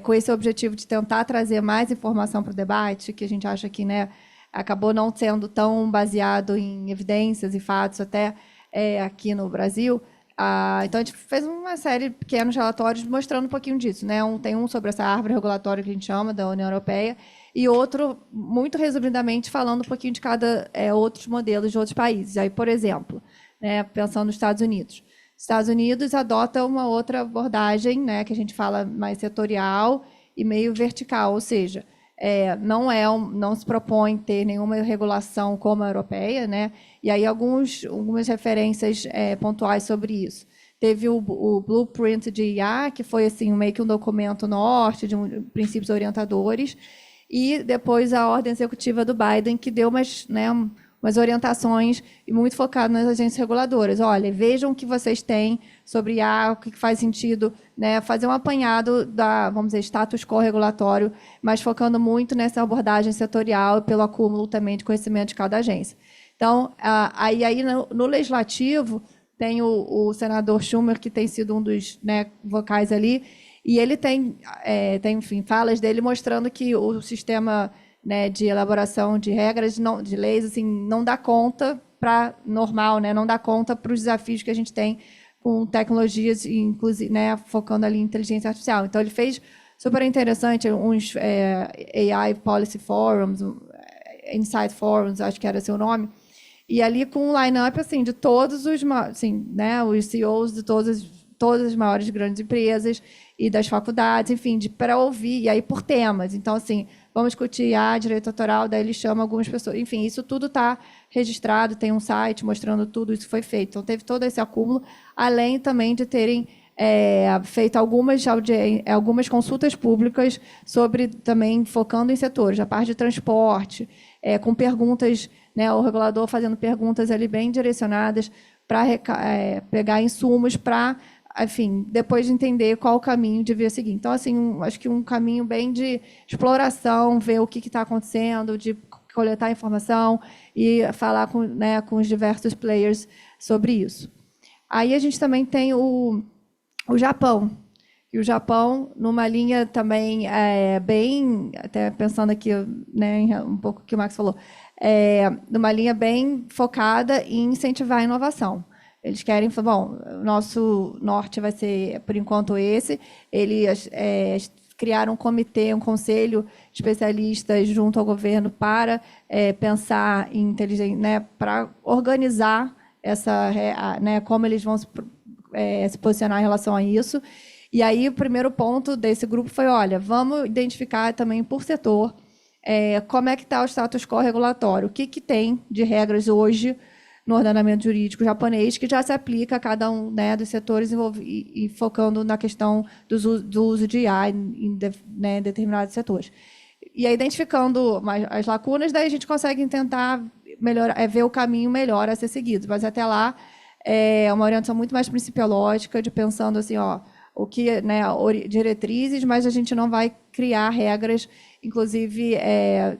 com esse objetivo de tentar trazer mais informação para o debate, que a gente acha que, né, acabou não sendo tão baseado em evidências e fatos até aqui no Brasil. Então, a gente fez uma série de pequenos relatórios mostrando um pouquinho disso, né? Tem um sobre essa árvore regulatória que a gente chama, da União Europeia, e outro, muito resumidamente, falando um pouquinho de cada outros modelos de outros países. Aí, por exemplo, né, pensando nos Estados Unidos. Os Estados Unidos adota uma outra abordagem, né, que a gente fala mais setorial e meio vertical, ou seja, não se propõe ter nenhuma regulação como a europeia, né? E aí algumas referências pontuais sobre isso. Teve o Blueprint de IA, que foi assim meio que um documento norte de princípios orientadores, e depois a ordem executiva do Biden, que deu umas orientações e muito focado nas agências reguladoras. Olha, vejam o que vocês têm sobre IA, o que faz sentido, né, fazer um apanhado da, vamos dizer, status quo regulatório, mas focando muito nessa abordagem setorial e pelo acúmulo também de conhecimento de cada agência. Então, aí no legislativo, tem o senador Schumer, que tem sido um dos, né, vocais ali, e ele tem, enfim, falas dele mostrando que o sistema, né, de elaboração de regras, de leis, assim, não dá conta para normal, né, não dá conta para os desafios que a gente tem com tecnologias, inclusive, né, focando ali em inteligência artificial. Então, ele fez super interessante uns AI Policy Forums, Insight Forums, acho que era seu nome, e ali com um line-up assim, de todos os, assim, né, os CEOs de todas as maiores grandes empresas e das faculdades, enfim, para ouvir, e aí por temas. Então, assim, vamos discutir direito autoral, daí ele chama algumas pessoas. Enfim, isso tudo está registrado, tem um site mostrando tudo isso foi feito. Então, teve todo esse acúmulo, além também de terem feito algumas consultas públicas sobre, também focando em setores, a parte de transporte, com perguntas, né, o regulador fazendo perguntas ali bem direcionadas para pegar insumos para, enfim, depois de entender qual o caminho devia seguir. Então, assim, acho que um caminho bem de exploração, ver o que está acontecendo, de coletar informação e falar com os diversos players sobre isso. Aí a gente também tem o Japão. E o Japão, numa linha também bem, até pensando aqui, né, um pouco o que o Max falou, numa linha bem focada em incentivar a inovação. Eles querem, bom, o nosso norte vai ser, por enquanto, esse. Eles criaram um comitê, um conselho de especialistas junto ao governo para pensar em inteligência, né, para organizar né, como eles vão se posicionar em relação a isso. E aí, o primeiro ponto desse grupo foi, olha, vamos identificar também por setor como é que está o status quo regulatório, o que tem de regras hoje no ordenamento jurídico japonês que já se aplica a cada um, né, dos setores e focando na questão do uso de IA em determinados setores. E aí, identificando as lacunas, daí a gente consegue tentar ver o caminho melhor a ser seguido. Mas, até lá, é uma orientação muito mais principiológica, de pensando assim, o que, né, diretrizes, mas a gente não vai criar regras, inclusive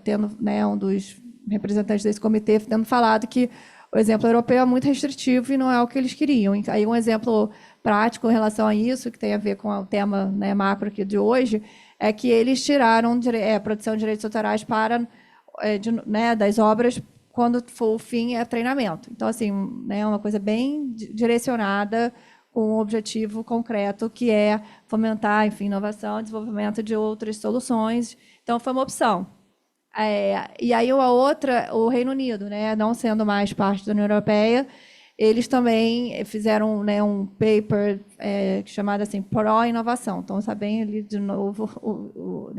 tendo, né, um dos representantes desse comitê tendo falado que o exemplo europeu é muito restritivo e não é o que eles queriam. Aí um exemplo prático em relação a isso, que tem a ver com o tema, né, macro aqui de hoje, é que eles tiraram a produção de direitos autorais para, né, das obras quando for o fim treinamento. Então, assim, né, uma coisa bem direcionada com um objetivo concreto, que é fomentar, enfim, inovação, desenvolvimento de outras soluções. Então, foi uma opção. E aí, a outra, o Reino Unido, né, não sendo mais parte da União Europeia, eles também fizeram, né, um paper chamado assim, pró-inovação. Então, sabem ali, de novo, o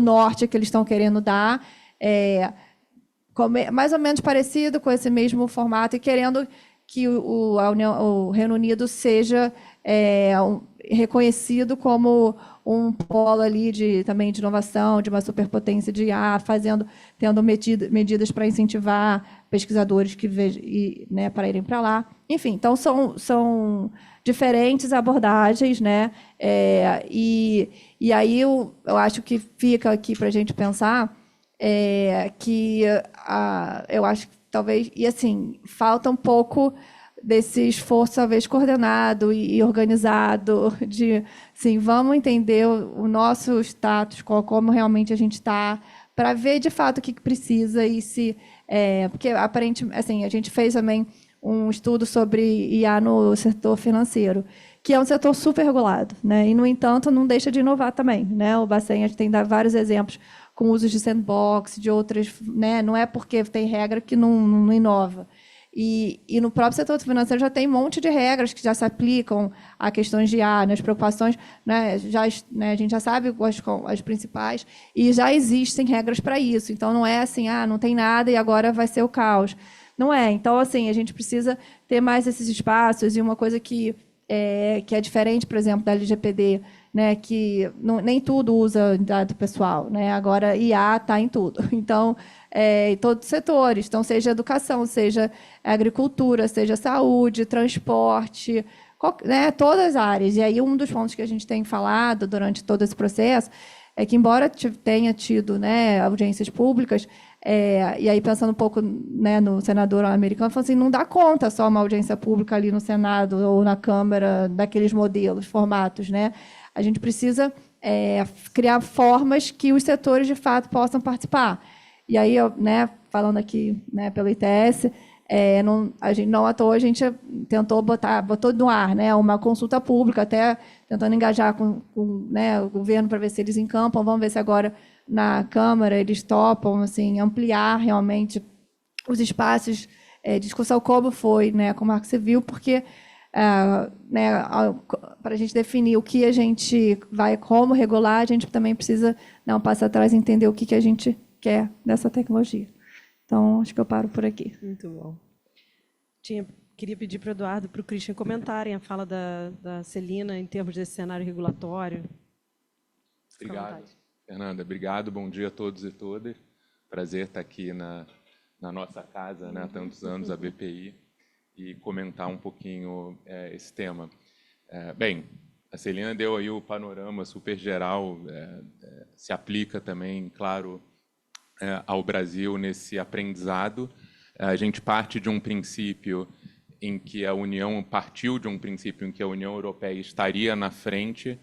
norte que eles estão querendo dar, mais ou menos parecido com esse mesmo formato, e querendo que o Reino Unido seja reconhecido como um polo ali também de inovação, de uma superpotência de IA, tendo medidas para incentivar pesquisadores né, para irem para lá. Enfim, então são diferentes abordagens, né? E aí eu acho que fica aqui para a gente pensar que eu acho que talvez, e assim, falta um pouco desse esforço, talvez, coordenado e organizado, de, assim, vamos entender o nosso status, como realmente a gente está, para ver, de fato, o que precisa e se... porque, aparentemente, assim, a gente fez também um estudo sobre IA no setor financeiro, que é um setor super regulado, né? E, no entanto, não deixa de inovar também, né? O Bacen, a gente tem dado vários exemplos com usos de sandbox, de outras, né? Não é porque tem regra que não inova. E no próprio setor financeiro já tem um monte de regras que já se aplicam a questões de IA, nas preocupações, né, a gente já sabe as principais, e já existem regras para isso. Então, não é assim, não tem nada e agora vai ser o caos. Não é. Então, assim, a gente precisa ter mais esses espaços, e uma coisa que é diferente, por exemplo, da LGPD, né, que nem tudo usa dado pessoal, né? Agora, IA está em tudo. Então, em todos os setores. Então, seja educação, seja agricultura, seja saúde, transporte, né, todas as áreas. E aí, um dos pontos que a gente tem falado durante todo esse processo é que, embora tenha tido, né, audiências públicas, e aí pensando um pouco, né, no senador americano, falando assim, não dá conta só uma audiência pública ali no Senado ou na Câmara, daqueles modelos, formatos, né? A gente precisa criar formas que os setores, de fato, possam participar. E aí, né, falando aqui, né, pelo ITS, a gente, não à toa, a gente botou no ar, né, uma consulta pública, até tentando engajar com né, o governo para ver se eles encampam. Vamos ver se agora, na Câmara, eles topam assim, ampliar realmente os espaços de discussão, como foi, né, com o Marco Civil, porque né, para a gente definir o que a gente vai, como regular, a gente também precisa dar um passo atrás e entender o que a gente quer dessa tecnologia. Então, acho que eu paro por aqui. Muito bom. Queria pedir para o Eduardo e para o Christian comentarem a fala da Celina em termos desse cenário regulatório. Obrigado, Fernanda. Obrigado. Bom dia a todos e todas. Prazer estar aqui na nossa casa, né, há tantos anos, a BPI, e comentar um pouquinho esse tema. Bem, a Celina deu aí o panorama super geral, se aplica também, claro, ao Brasil nesse aprendizado. A gente parte de um princípio em que a União partiu de um princípio em que a União Europeia estaria na frente,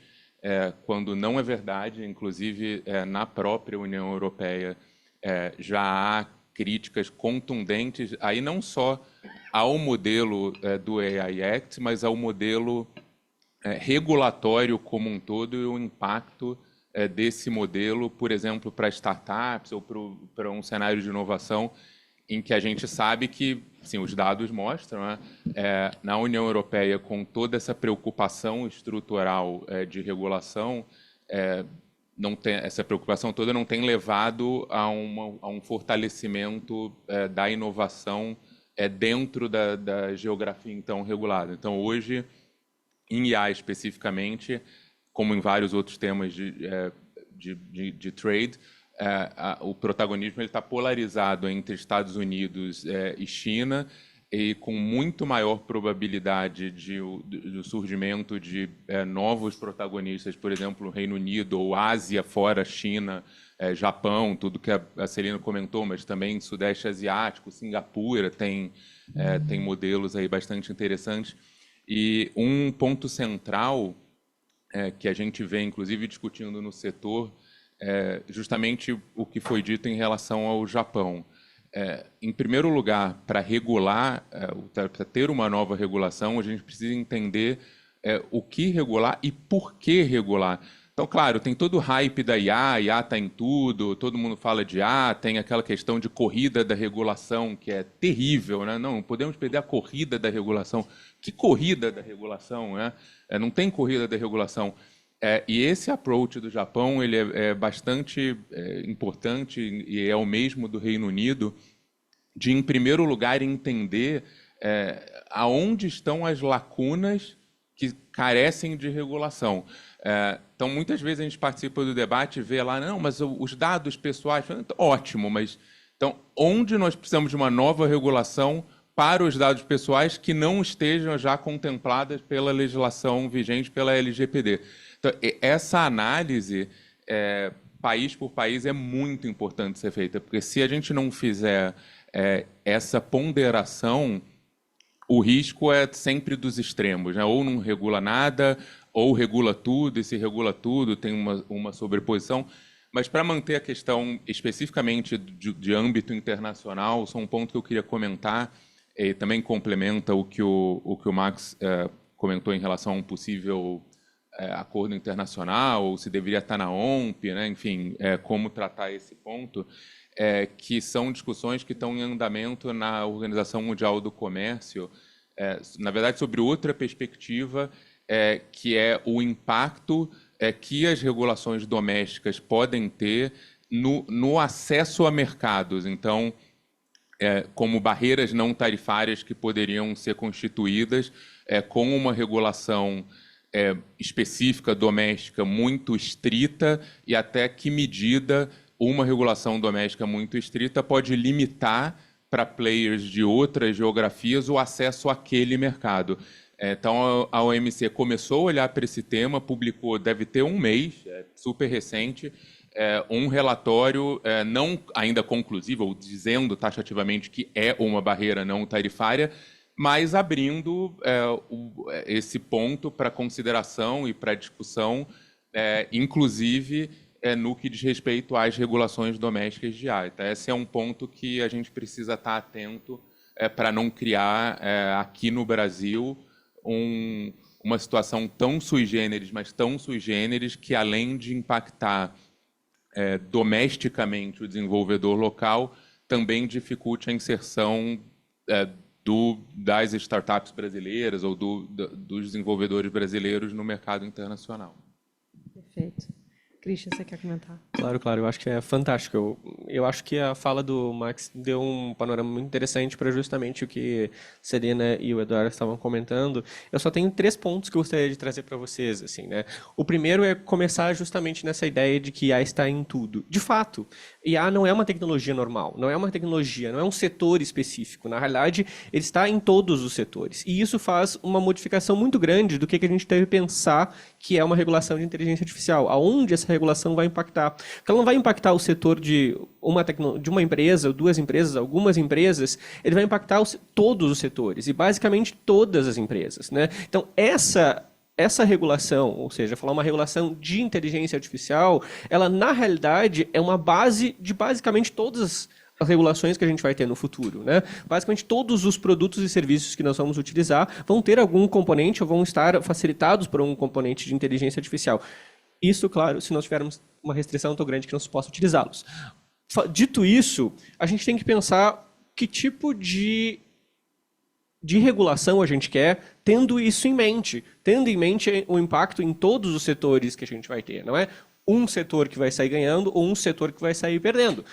quando não é verdade. Inclusive, na própria União Europeia já há críticas contundentes, aí não só ao modelo do AI Act, mas ao modelo regulatório como um todo e o impacto desse modelo, por exemplo, para startups ou para um cenário de inovação em que a gente sabe que, assim, os dados mostram, né, na União Europeia, com toda essa preocupação estrutural de regulação, essa preocupação toda não tem levado a um fortalecimento da inovação dentro da geografia, então, regulada. Então, hoje, em IA especificamente, como em vários outros temas de trade, o protagonismo está polarizado entre Estados Unidos e China, e com muito maior probabilidade do surgimento de novos protagonistas, por exemplo, Reino Unido ou Ásia fora China, Japão, tudo que a Celina comentou, mas também Sudeste Asiático, Singapura tem modelos aí bastante interessantes. E um ponto central que a gente vê, inclusive, discutindo no setor, justamente o que foi dito em relação ao Japão. Em primeiro lugar, para regular, para ter uma nova regulação, a gente precisa entender o que regular e por que regular. Então, claro, tem todo o hype da IA está em tudo, todo mundo fala de IA, tem aquela questão de corrida da regulação, que é terrível, né? Não podemos perder a corrida da regulação. Que corrida da regulação, né? Não tem corrida da regulação. E esse approach do Japão, ele é bastante importante e é o mesmo do Reino Unido, de, em primeiro lugar, entender aonde estão as lacunas que carecem de regulação. Então, muitas vezes a gente participa do debate e vê lá, não, mas os dados pessoais, ótimo, mas então, onde nós precisamos de uma nova regulação para os dados pessoais que não estejam já contempladas pela legislação vigente, pela LGPD? Então, essa análise, país por país, é muito importante ser feita, porque se a gente não fizer essa ponderação, o risco é sempre dos extremos, né? Ou não regula nada, ou regula tudo, e se regula tudo tem uma sobreposição. Mas, para manter a questão especificamente de âmbito internacional, só um ponto que eu queria comentar, e também complementa o que o Max comentou em relação a um possível acordo internacional, ou se deveria estar na OMP, né? Enfim, como tratar esse ponto, que são discussões que estão em andamento na Organização Mundial do Comércio, na verdade, sobre outra perspectiva, que é o impacto que as regulações domésticas podem ter no acesso a mercados. Então, como barreiras não tarifárias que poderiam ser constituídas com uma regulação específica, doméstica, muito estrita, e até que medida uma regulação doméstica muito estrita pode limitar para players de outras geografias o acesso àquele mercado. Então, a OMC começou a olhar para esse tema, publicou, deve ter um mês, super recente, um relatório não ainda conclusivo, ou dizendo taxativamente que é uma barreira não tarifária, mas abrindo esse ponto para consideração e para discussão, inclusive no que diz respeito às regulações domésticas de ar. Então, esse é um ponto que a gente precisa estar atento para não criar aqui no Brasil uma situação tão sui generis, mas tão sui generis, que além de impactar domesticamente o desenvolvedor local, também dificulte a inserção das startups brasileiras ou dos desenvolvedores brasileiros no mercado internacional. Perfeito. Christian, você quer comentar? Claro, eu acho que é fantástico. Eu acho que a fala do Max deu um panorama muito interessante para justamente o que Serena e o Eduardo estavam comentando. Eu só tenho 3 pontos que eu gostaria de trazer para vocês, assim, né? O primeiro é começar justamente nessa ideia de que IA está em tudo. De fato, IA não é uma tecnologia normal, não é uma tecnologia, não é um setor específico. Na realidade, ele está em todos os setores. E isso faz uma modificação muito grande do que a gente deve pensar que é uma regulação de inteligência artificial. Aonde essa regulação vai impactar? Porque ela não vai impactar o setor de uma empresa, ou 2 empresas, algumas empresas, ele vai impactar todos os setores, e basicamente todas as empresas, né? Então, essa regulação, ou seja, falar uma regulação de inteligência artificial, ela, na realidade, é uma base de basicamente todas as regulações que a gente vai ter no futuro, né? Basicamente, todos os produtos e serviços que nós vamos utilizar vão ter algum componente ou vão estar facilitados por um componente de inteligência artificial. Isso, claro, se nós tivermos uma restrição tão grande que não se possa utilizá-los. Dito isso, a gente tem que pensar que tipo de regulação a gente quer, tendo isso em mente. Tendo em mente o impacto em todos os setores que a gente vai ter. Não é um setor que vai sair ganhando ou um setor que vai sair perdendo.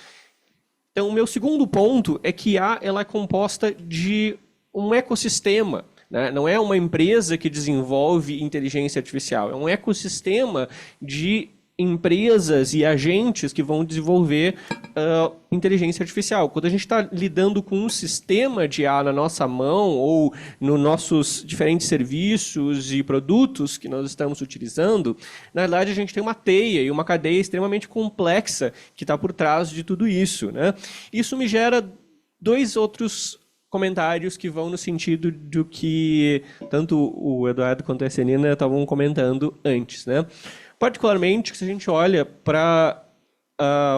Então, o meu segundo ponto é que ela é composta de um ecossistema, né? Não é uma empresa que desenvolve inteligência artificial, é um ecossistema de empresas e agentes que vão desenvolver inteligência artificial. Quando a gente está lidando com um sistema de IA na nossa mão ou nos nossos diferentes serviços e produtos que nós estamos utilizando, na verdade a gente tem uma teia e uma cadeia extremamente complexa que está por trás de tudo isso, né? Isso me gera 2 outros comentários que vão no sentido do que tanto o Eduardo quanto a Serena estavam comentando antes, né? Particularmente, se a gente olha para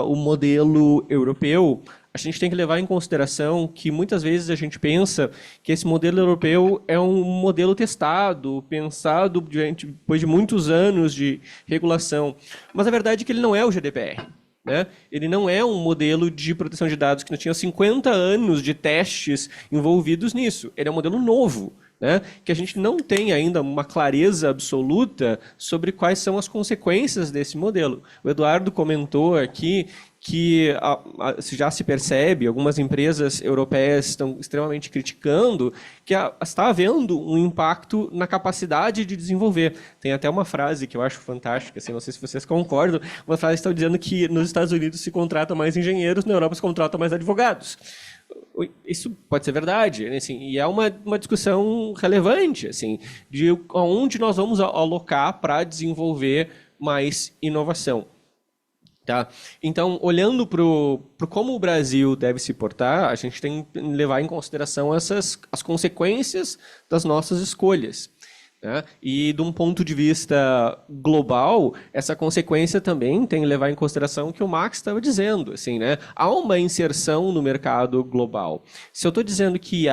o modelo europeu, a gente tem que levar em consideração que muitas vezes a gente pensa que esse modelo europeu é um modelo testado, pensado depois de muitos anos de regulação. Mas a verdade é que ele não é o GDPR. Né? Ele não é um modelo de proteção de dados que não tinha 50 anos de testes envolvidos nisso. Ele é um modelo novo, né? Que a gente não tem ainda uma clareza absoluta sobre quais são as consequências desse modelo. O Eduardo comentou aqui que já se percebe, algumas empresas europeias estão extremamente criticando, que está havendo um impacto na capacidade de desenvolver. Tem até uma frase que eu acho fantástica, assim, não sei se vocês concordam, uma frase que está dizendo que nos Estados Unidos se contrata mais engenheiros, na Europa se contrata mais advogados. Isso pode ser verdade, assim, e é uma discussão relevante, assim, de onde nós vamos alocar para desenvolver mais inovação. Tá? Então, olhando para como o Brasil deve se portar, a gente tem que levar em consideração as consequências das nossas escolhas. Né? E, de um ponto de vista global, essa consequência também tem que levar em consideração o que o Max estava dizendo. Assim, né? Há uma inserção no mercado global. Se eu estou dizendo que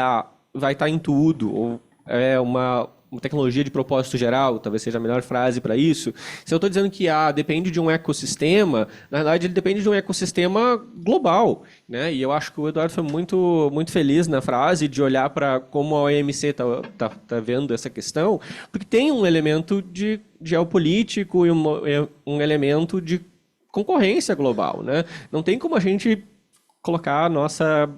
vai estar em tudo, ou é uma tecnologia de propósito geral, talvez seja a melhor frase para isso. Se eu estou dizendo que depende de um ecossistema, na verdade ele depende de um ecossistema global, né? E eu acho que o Eduardo foi muito, muito feliz na frase de olhar para como a OMC tá vendo essa questão, porque tem um elemento de geopolítico e um elemento de concorrência global, né? Não tem como a gente colocar a nossa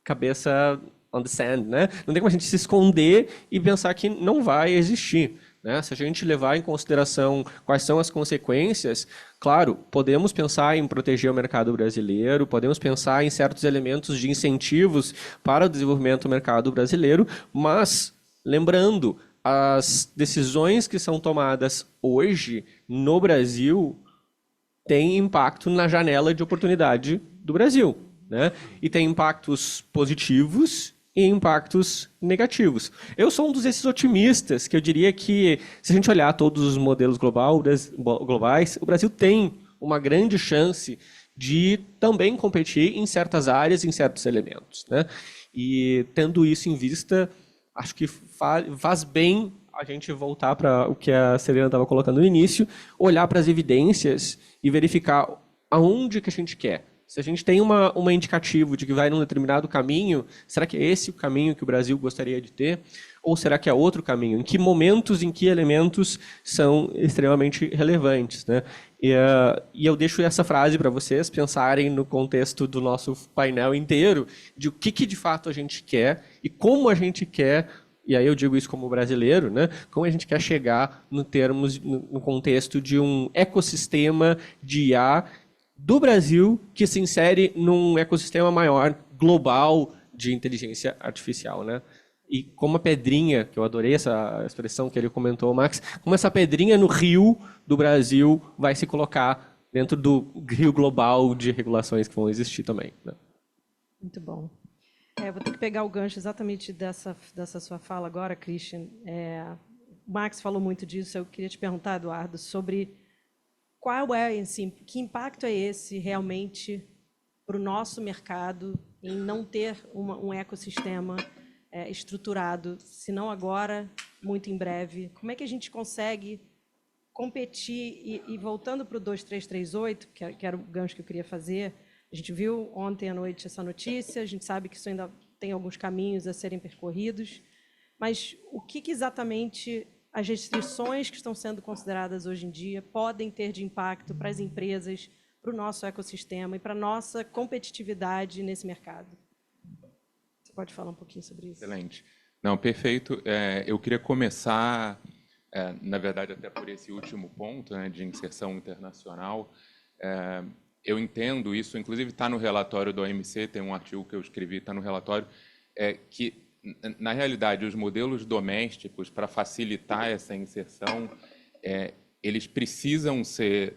cabeça on the sand, né? Não tem como a gente se esconder e pensar que não vai existir. né? Se a gente levar em consideração quais são as consequências, claro, podemos pensar em proteger o mercado brasileiro, podemos pensar em certos elementos de incentivos para o desenvolvimento do mercado brasileiro, mas, lembrando, as decisões que são tomadas hoje no Brasil têm impacto na janela de oportunidade do Brasil, né? E tem impactos positivos e impactos negativos. Eu sou um desses otimistas que eu diria que, se a gente olhar todos os modelos globais, o Brasil tem uma grande chance de também competir em certas áreas, em certos elementos, né? E tendo isso em vista, acho que faz bem a gente voltar para o que a Serena estava colocando no início, olhar para as evidências e verificar aonde que a gente quer. Se a gente tem um indicativo de que vai num determinado caminho, será que é esse o caminho que o Brasil gostaria de ter? Ou será que é outro caminho? Em que momentos, em que elementos são extremamente relevantes, né? E eu deixo essa frase para vocês pensarem no contexto do nosso painel inteiro, de o que de fato a gente quer e como a gente quer, e aí eu digo isso como brasileiro, né? Como a gente quer chegar no contexto de um ecossistema de IA do Brasil que se insere num ecossistema maior, global, de inteligência artificial, né? E como a pedrinha, que eu adorei essa expressão que ele comentou, Max, como essa pedrinha no rio do Brasil vai se colocar dentro do rio global de regulações que vão existir também, né? Muito bom. Vou ter que pegar o gancho exatamente dessa sua fala agora, Christian. O Max falou muito disso. Eu queria te perguntar, Eduardo, sobre qual é, assim, que impacto é esse realmente para o nosso mercado em não ter um ecossistema estruturado, se não agora, muito em breve? Como é que a gente consegue competir? E voltando para o 2338, que era o gancho que eu queria fazer, a gente viu ontem à noite essa notícia, a gente sabe que isso ainda tem alguns caminhos a serem percorridos, mas o que exatamente as restrições que estão sendo consideradas hoje em dia podem ter de impacto para as empresas, para o nosso ecossistema e para a nossa competitividade nesse mercado? Você pode falar um pouquinho sobre isso? Excelente. Não, perfeito. Eu queria começar, na verdade, até por esse último ponto, né, de inserção internacional. Eu entendo isso, inclusive está no relatório do OMC, tem um artigo que eu escrevi, está no relatório, que, na realidade, os modelos domésticos, para facilitar essa inserção, eles precisam ser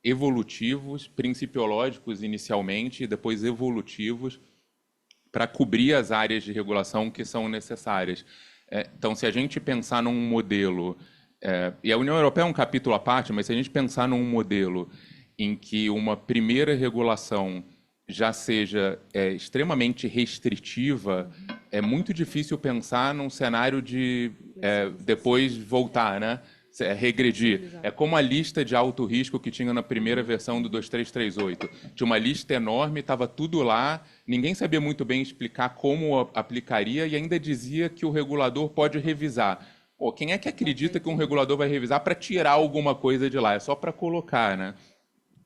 evolutivos, principiológicos inicialmente, e depois evolutivos, para cobrir as áreas de regulação que são necessárias. Então, se a gente pensar num modelo, e a União Europeia é um capítulo à parte, mas se a gente pensar num modelo em que uma primeira regulação já seja extremamente restritiva, é muito difícil pensar num cenário de depois voltar, né? Regredir. É como a lista de alto risco que tinha na primeira versão do 2338. Tinha uma lista enorme, estava tudo lá, ninguém sabia muito bem explicar como aplicaria e ainda dizia que o regulador pode revisar. Pô, quem é que acredita que um regulador vai revisar para tirar alguma coisa de lá? É só para colocar, né?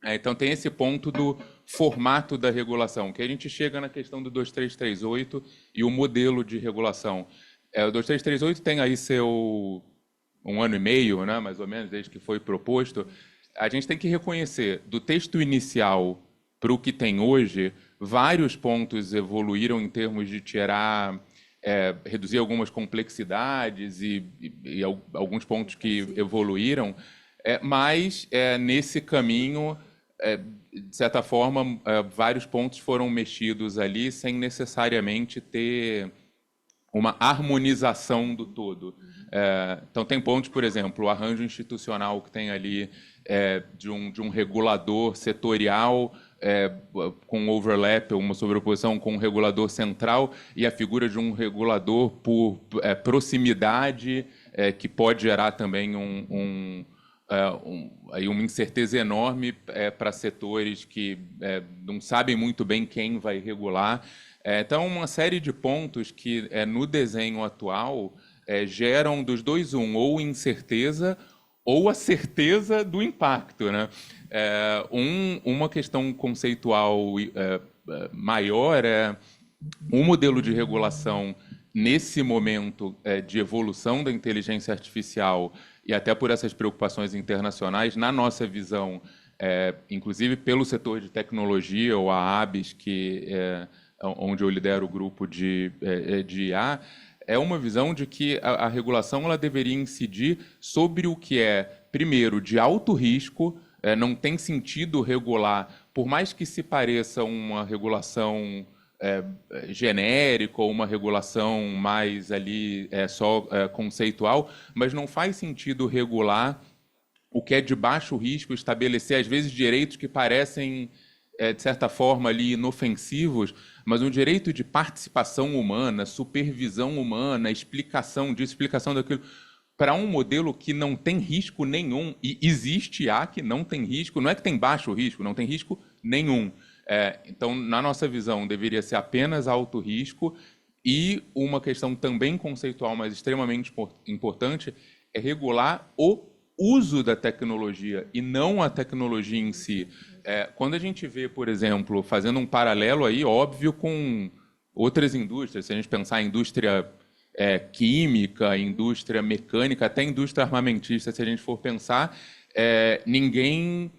Então, tem esse ponto do formato da regulação, que a gente chega na questão do 2338 e o modelo de regulação. O 2338 tem aí seu 1 ano e meio, né, mais ou menos, desde que foi proposto. A gente tem que reconhecer, do texto inicial para o que tem hoje, vários pontos evoluíram em termos de tirar, reduzir algumas complexidades e alguns pontos que evoluíram, mas nesse caminho, de certa forma, vários pontos foram mexidos ali sem necessariamente ter uma harmonização do todo. Então, tem pontos, por exemplo, o arranjo institucional que tem ali de um regulador setorial com overlap, uma sobreposição com um regulador central e a figura de um regulador por proximidade, que pode gerar também uma incerteza enorme para setores que não sabem muito bem quem vai regular. Então, uma série de pontos que, no desenho atual, geram dos dois ou incerteza ou a certeza do impacto, né? Uma questão conceitual maior é um modelo de regulação nesse momento de evolução da inteligência artificial e até por essas preocupações internacionais, na nossa visão, inclusive pelo setor de tecnologia, ou a ABIS, onde eu lidero o grupo de IA, é uma visão de que a regulação ela deveria incidir sobre o que é, primeiro, de alto risco. Não tem sentido regular, por mais que se pareça uma regulação genérica ou uma regulação mais ali só conceitual, mas não faz sentido regular o que é de baixo risco, estabelecer às vezes direitos que parecem de certa forma ali inofensivos, mas um direito de participação humana, supervisão humana, explicação disso, explicação daquilo, para um modelo que não tem risco nenhum, e existe que não tem risco, não é que tem baixo risco, não tem risco nenhum. Então, na nossa visão, deveria ser apenas alto risco, e uma questão também conceitual, mas extremamente importante, é regular o uso da tecnologia e não a tecnologia em si. Quando a gente vê, por exemplo, fazendo um paralelo aí, óbvio, com outras indústrias, se a gente pensar em indústria química, indústria mecânica, até indústria armamentista, se a gente for pensar, ninguém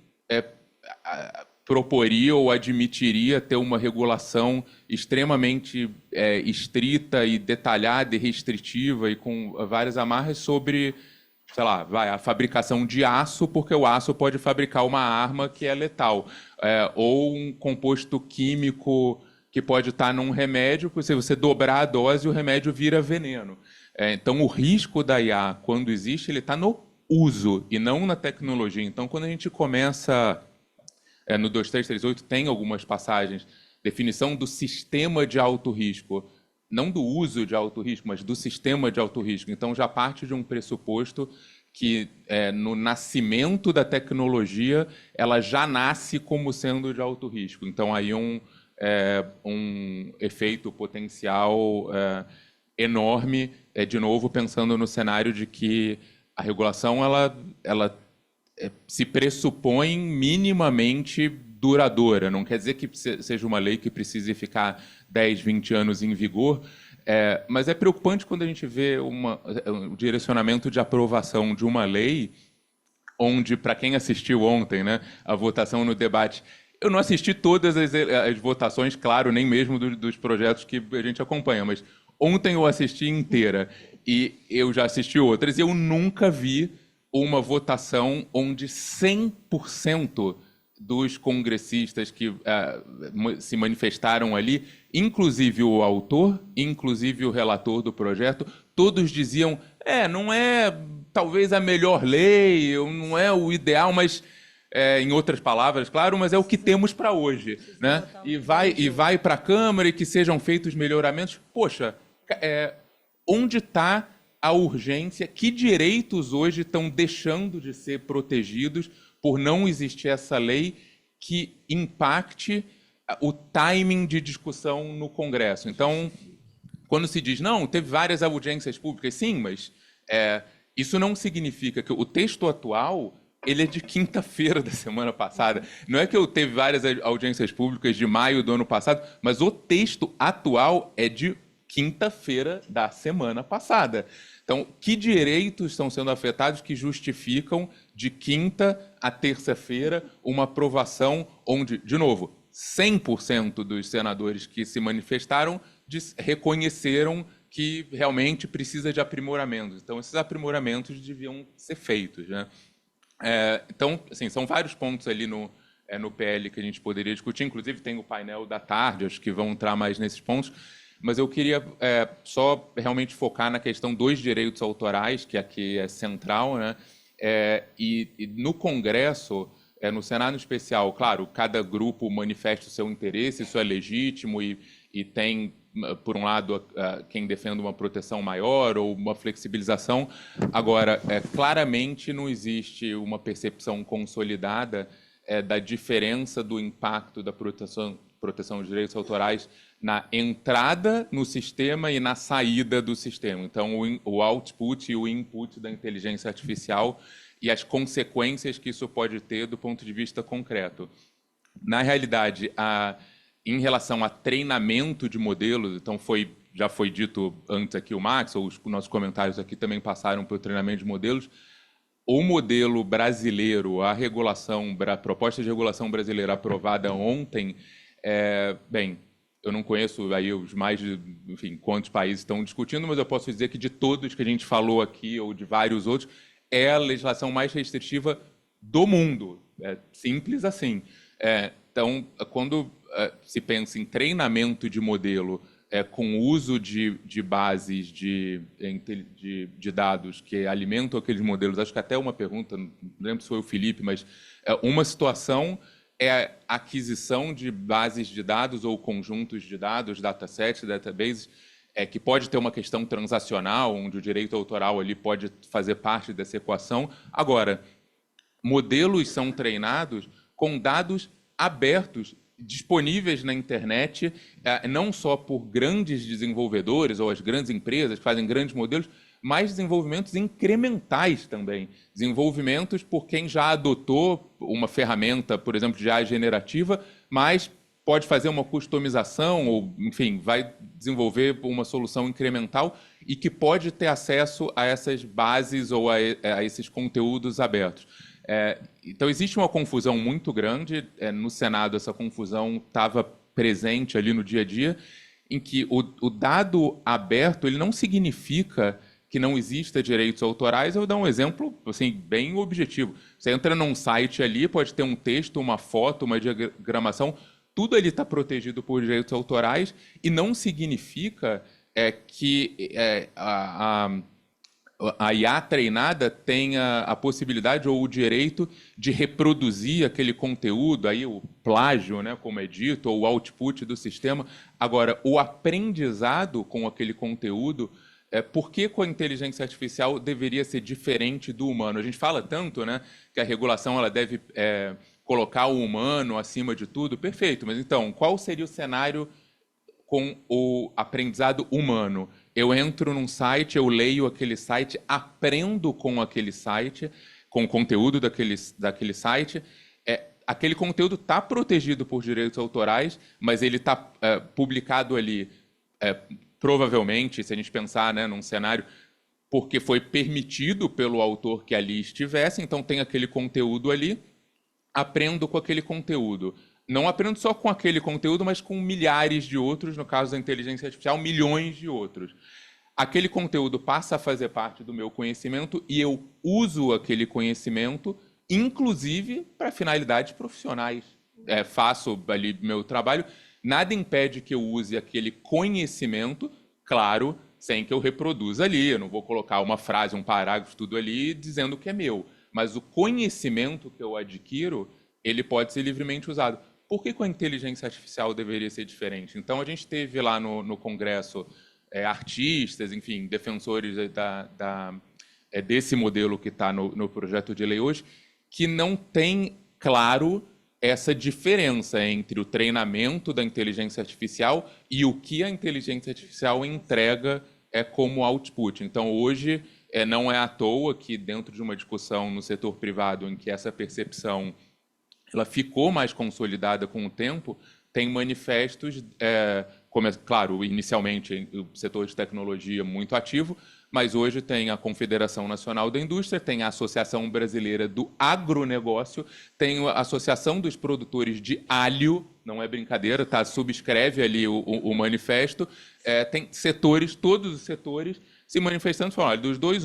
proporia ou admitiria ter uma regulação extremamente estrita e detalhada e restritiva e com várias amarras sobre, sei lá, a fabricação de aço, porque o aço pode fabricar uma arma que é letal, ou um composto químico que pode estar num remédio, que se você dobrar a dose, o remédio vira veneno. Então, o risco da IA, quando existe, ele está no uso e não na tecnologia. Então, quando a gente começa, no 2338 tem algumas passagens, definição do sistema de alto risco, não do uso de alto risco, mas do sistema de alto risco. Então, já parte de um pressuposto que, no nascimento da tecnologia, ela já nasce como sendo de alto risco. Então, aí um efeito potencial enorme, de novo, pensando no cenário de que a regulação ela se pressupõe minimamente duradoura. Não quer dizer que seja uma lei que precise ficar 10, 20 anos em vigor, mas é preocupante quando a gente vê um direcionamento de aprovação de uma lei onde, para quem assistiu ontem, né, a votação no debate, eu não assisti todas as votações, claro, nem mesmo dos projetos que a gente acompanha, mas ontem eu assisti inteira e eu já assisti outras e eu nunca vi uma votação onde 100% dos congressistas que se manifestaram ali, inclusive o autor, inclusive o relator do projeto, todos diziam, não é talvez a melhor lei, não é o ideal, mas, em outras palavras, claro, mas é o que temos para hoje, né? E vai para a Câmara e que sejam feitos melhoramentos. Poxa, onde está a urgência? Que direitos hoje estão deixando de ser protegidos por não existir essa lei que impacte o timing de discussão no Congresso? Então, quando se diz, não, teve várias audiências públicas, sim, mas isso não significa que o texto atual ele é de quinta-feira da semana passada. Não é que eu teve várias audiências públicas de maio do ano passado, mas o texto atual é de quinta-feira da semana passada. Então, que direitos estão sendo afetados que justificam, de quinta a terça-feira, uma aprovação onde, de novo, 100% dos senadores que se manifestaram reconheceram que realmente precisa de aprimoramentos. Então, esses aprimoramentos deviam ser feitos, né? Então, assim, são vários pontos ali no PL que a gente poderia discutir. Inclusive, tem o painel da tarde, acho que vão entrar mais nesses pontos. Mas eu queria só realmente focar na questão dos direitos autorais, que aqui é central, né? E no Congresso, no Senado em especial, claro, cada grupo manifesta o seu interesse, isso é legítimo e tem, por um lado, quem defende uma proteção maior ou uma flexibilização. Agora, claramente não existe uma percepção consolidada da diferença do impacto da proteção de direitos autorais na entrada no sistema e na saída do sistema. Então, o output e o input da inteligência artificial e as consequências que isso pode ter do ponto de vista concreto. Na realidade, em relação a treinamento de modelos, então foi já foi dito antes aqui, o Max, ou os nossos comentários aqui também passaram pelo treinamento de modelos. O modelo brasileiro, a proposta de regulação brasileira aprovada ontem, bem, eu não conheço aí os mais de, enfim, quantos países estão discutindo, mas eu posso dizer que de todos que a gente falou aqui, ou de vários outros, é a legislação mais restritiva do mundo. É simples assim. Então, quando se pensa em treinamento de modelo com o uso de bases de dados que alimentam aqueles modelos, acho que até uma pergunta, não lembro se foi o Felipe, mas uma situação é a aquisição de bases de dados ou conjuntos de dados, datasets, databases, que pode ter uma questão transacional, onde o direito autoral ali pode fazer parte dessa equação. Agora, modelos são treinados com dados abertos, disponíveis na internet, não só por grandes desenvolvedores ou as grandes empresas que fazem grandes modelos, mas desenvolvimentos incrementais também. Desenvolvimentos por quem já adotou uma ferramenta, por exemplo, de AI generativa, mas pode fazer uma customização ou, enfim, vai desenvolver uma solução incremental e que pode ter acesso a essas bases ou a esses conteúdos abertos. Então, existe uma confusão muito grande. No Senado, essa confusão estava presente ali no dia a dia, em que o dado aberto ele não significa que não exista direitos autorais. Eu vou dar um exemplo assim, bem objetivo. Você entra num site ali, pode ter um texto, uma foto, uma diagramação, tudo ali está protegido por direitos autorais, e não significa que a IA treinada tenha a possibilidade ou o direito de reproduzir aquele conteúdo, aí o plágio, né, como é dito, ou o output do sistema. Agora, o aprendizado com aquele conteúdo, por que com a inteligência artificial deveria ser diferente do humano? A gente fala tanto, né, que a regulação ela deve colocar o humano acima de tudo. Perfeito, mas então, qual seria o cenário com o aprendizado humano? Eu entro num site, eu leio aquele site, aprendo com aquele site, com o conteúdo daquele site. Aquele conteúdo está protegido por direitos autorais, mas ele está publicado ali, provavelmente, se a gente pensar, né, num cenário, porque foi permitido pelo autor que ali estivesse, então tem aquele conteúdo ali, aprendo com aquele conteúdo. Não aprendo só com aquele conteúdo, mas com milhares de outros, no caso da inteligência artificial, milhões de outros. Aquele conteúdo passa a fazer parte do meu conhecimento e eu uso aquele conhecimento, inclusive para finalidades profissionais. Faço ali meu trabalho. Nada impede que eu use aquele conhecimento, claro, sem que eu reproduza ali. Eu não vou colocar uma frase, um parágrafo, tudo ali, dizendo que é meu. Mas o conhecimento que eu adquiro, ele pode ser livremente usado. Por que com a inteligência artificial deveria ser diferente? Então, a gente teve lá no Congresso artistas, enfim, defensores desse modelo que está no projeto de lei hoje, que não tem claro essa diferença entre o treinamento da inteligência artificial e o que a inteligência artificial entrega como output. Então, hoje, não é à toa que, dentro de uma discussão no setor privado em que essa percepção ela ficou mais consolidada com o tempo, tem manifestos, claro, inicialmente o setor de tecnologia muito ativo, mas hoje tem a Confederação Nacional da Indústria, tem a Associação Brasileira do Agronegócio, tem a Associação dos Produtores de Alho, não é brincadeira, tá? Subscreve ali o manifesto, tem setores, todos os setores se manifestando, falando, olha, dos dois,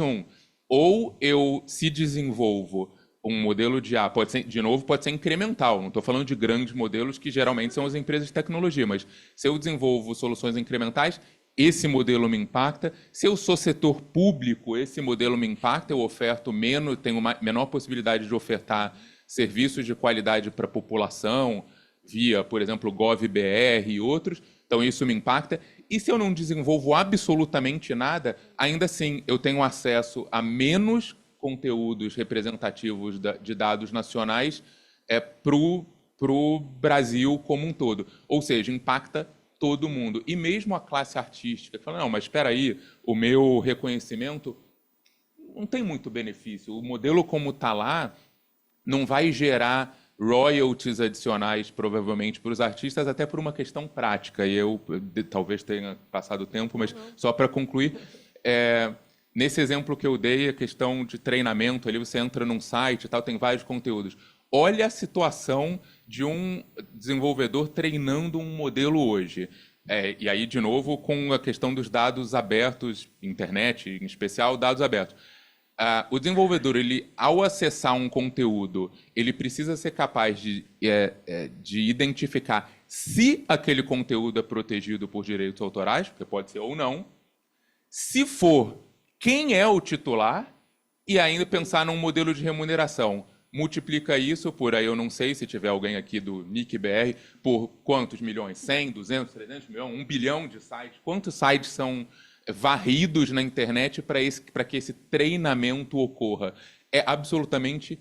ou eu se desenvolvo um modelo de IA, pode ser, de novo, pode ser incremental, não estou falando de grandes modelos que geralmente são as empresas de tecnologia, mas se eu desenvolvo soluções incrementais, esse modelo me impacta. Se eu sou setor público, esse modelo me impacta, eu oferto menos, tenho menor possibilidade de ofertar serviços de qualidade para a população, via, por exemplo, GovBR e outros, então isso me impacta. E se eu não desenvolvo absolutamente nada, ainda assim eu tenho acesso a menos conteúdos representativos de dados nacionais para o Brasil como um todo. Ou seja, impacta todo mundo. E mesmo a classe artística, que fala, não, mas espera aí, o meu reconhecimento não tem muito benefício. O modelo como está lá não vai gerar royalties adicionais, provavelmente, para os artistas, até por uma questão prática. E eu talvez tenha passado o tempo, mas só para concluir, nesse exemplo que eu dei, a questão de treinamento, ali você entra num site e tal, tem vários conteúdos. Olha a situação de um desenvolvedor treinando um modelo hoje. E aí, de novo, com a questão dos dados abertos, internet, em especial, dados abertos. O desenvolvedor, ele, ao acessar um conteúdo, ele precisa ser capaz de identificar se aquele conteúdo é protegido por direitos autorais, porque pode ser ou não. Se for, quem é o titular? E ainda pensar num modelo de remuneração. Multiplica isso por, aí eu não sei se tiver alguém aqui do NIC-BR, por quantos milhões? 100, 200, 300 milhões? 1 bilhão de sites? Quantos sites são varridos na internet para que esse treinamento ocorra? É absolutamente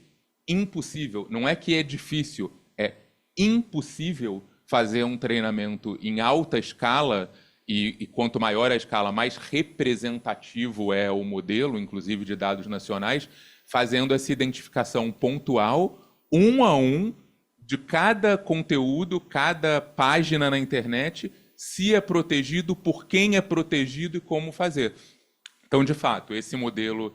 impossível. Não é que é difícil, é impossível fazer um treinamento em alta escala, e quanto maior a escala, mais representativo é o modelo, inclusive de dados nacionais, fazendo essa identificação pontual, um a um, de cada conteúdo, cada página na internet, se é protegido, por quem é protegido e como fazer. Então, de fato, esse modelo...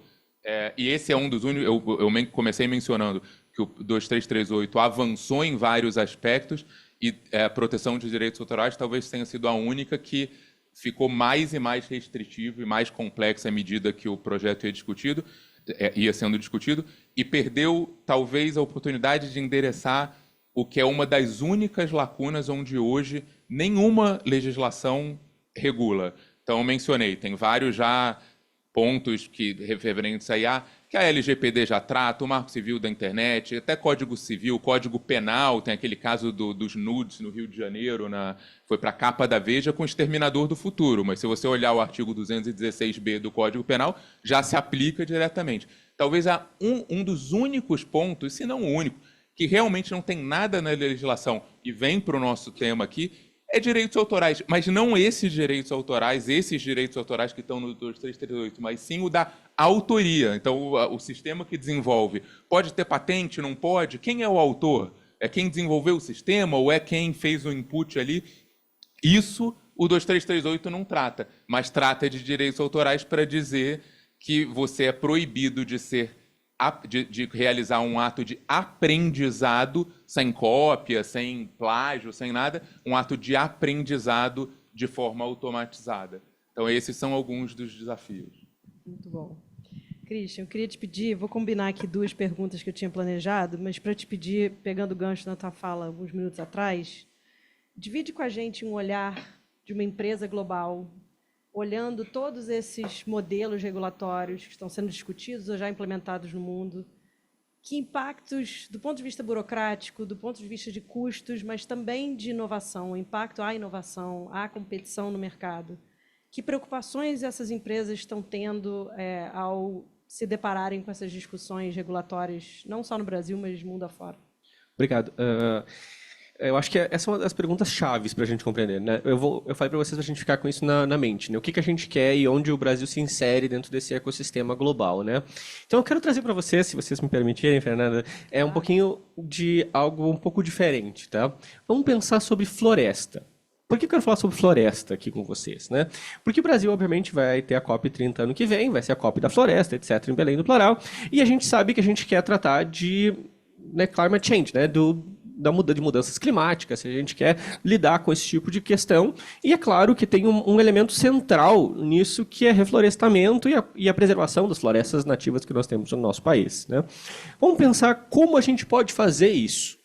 e esse é um dos únicos... Eu comecei mencionando que o 2338 avançou em vários aspectos e a proteção de direitos autorais talvez tenha sido a única que ficou mais e mais restritivo e mais complexa à medida que o projeto ia sendo discutido, e perdeu, talvez, a oportunidade de endereçar o que é uma das únicas lacunas onde hoje nenhuma legislação regula. Então, eu mencionei, tem vários já pontos referentes a que a LGPD já trata, o Marco Civil da Internet, até Código Civil, Código Penal, tem aquele caso dos nudes no Rio de Janeiro, foi para a capa da Veja com o Exterminador do Futuro, mas se você olhar o artigo 216b do Código Penal, já se aplica diretamente. Talvez um dos únicos pontos, se não o único, que realmente não tem nada na legislação e vem para o nosso tema aqui, é direitos autorais, mas não esses direitos autorais que estão no 2338, mas sim o da autoria. Então, o sistema que desenvolve pode ter patente, não pode? Quem é o autor? É quem desenvolveu o sistema ou é quem fez o input ali? Isso o 2338 não trata, mas trata de direitos autorais para dizer que você é proibido de realizar um ato de aprendizado, sem cópia, sem plágio, sem nada, um ato de aprendizado de forma automatizada. Então, esses são alguns dos desafios. Muito bom. Christian, eu queria te pedir, vou combinar aqui duas perguntas que eu tinha planejado, mas para te pedir, pegando o gancho na tua fala alguns minutos atrás, divide com a gente um olhar de uma empresa global, olhando todos esses modelos regulatórios que estão sendo discutidos ou já implementados no mundo, que impactos, do ponto de vista burocrático, do ponto de vista de custos, mas também de inovação, o impacto à inovação, à competição no mercado. Que preocupações essas empresas estão tendo ao se depararem com essas discussões regulatórias, não só no Brasil, mas mundo afora? Obrigado. Eu acho que essa é uma das perguntas chaves para a gente compreender, né? Eu falei para vocês para a gente ficar com isso na mente, né? O que a gente quer e onde o Brasil se insere dentro desse ecossistema global, né? Então, eu quero trazer para vocês, se vocês me permitirem, Fernanda, um pouquinho de algo um pouco diferente, tá? Vamos pensar sobre floresta. Por que eu quero falar sobre floresta aqui com vocês, né? Porque o Brasil, obviamente, vai ter a COP30 ano que vem, vai ser a COP da floresta, etc., em Belém do Plural, e a gente sabe que a gente quer tratar de climate change, né? De mudanças climáticas, se a gente quer lidar com esse tipo de questão. E é claro que tem um elemento central nisso, que é reflorestamento e a preservação das florestas nativas que nós temos no nosso país, né? Vamos pensar como a gente pode fazer isso.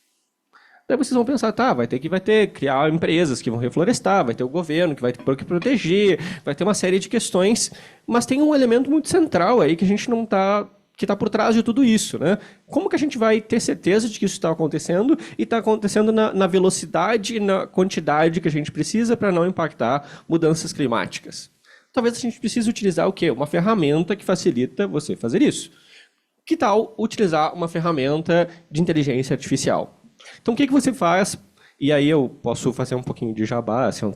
Daí vocês vão pensar, vai ter criar empresas que vão reflorestar, vai ter o governo que vai ter que proteger, vai ter uma série de questões, mas tem um elemento muito central aí que a gente não está... que está por trás de tudo isso, né? Como que a gente vai ter certeza de que isso está acontecendo e está acontecendo na velocidade e na quantidade que a gente precisa para não impactar mudanças climáticas? Talvez a gente precise utilizar o quê? Uma ferramenta que facilita você fazer isso. Que tal utilizar uma ferramenta de inteligência artificial? Então, o que você faz? E aí eu posso fazer um pouquinho de jabá, assim,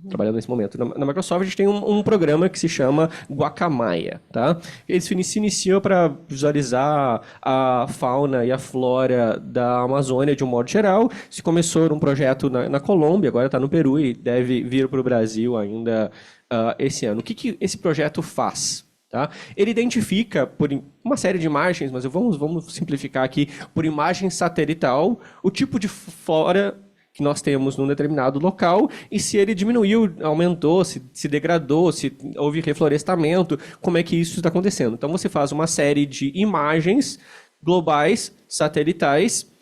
trabalhando nesse momento. Na Microsoft, a gente tem um programa que se chama Guacamaya, tá? Ele se inicia para visualizar a fauna e a flora da Amazônia de um modo geral. Se começou num projeto na Colômbia, agora está no Peru e deve vir para o Brasil ainda esse ano. O que esse projeto faz? Tá? Ele identifica por uma série de imagens, mas vamos simplificar aqui, por imagem satelital, o tipo de flora que nós temos num determinado local e se ele diminuiu, aumentou, se degradou, se houve reflorestamento, como é que isso está acontecendo. Então você faz uma série de imagens globais, satelitais,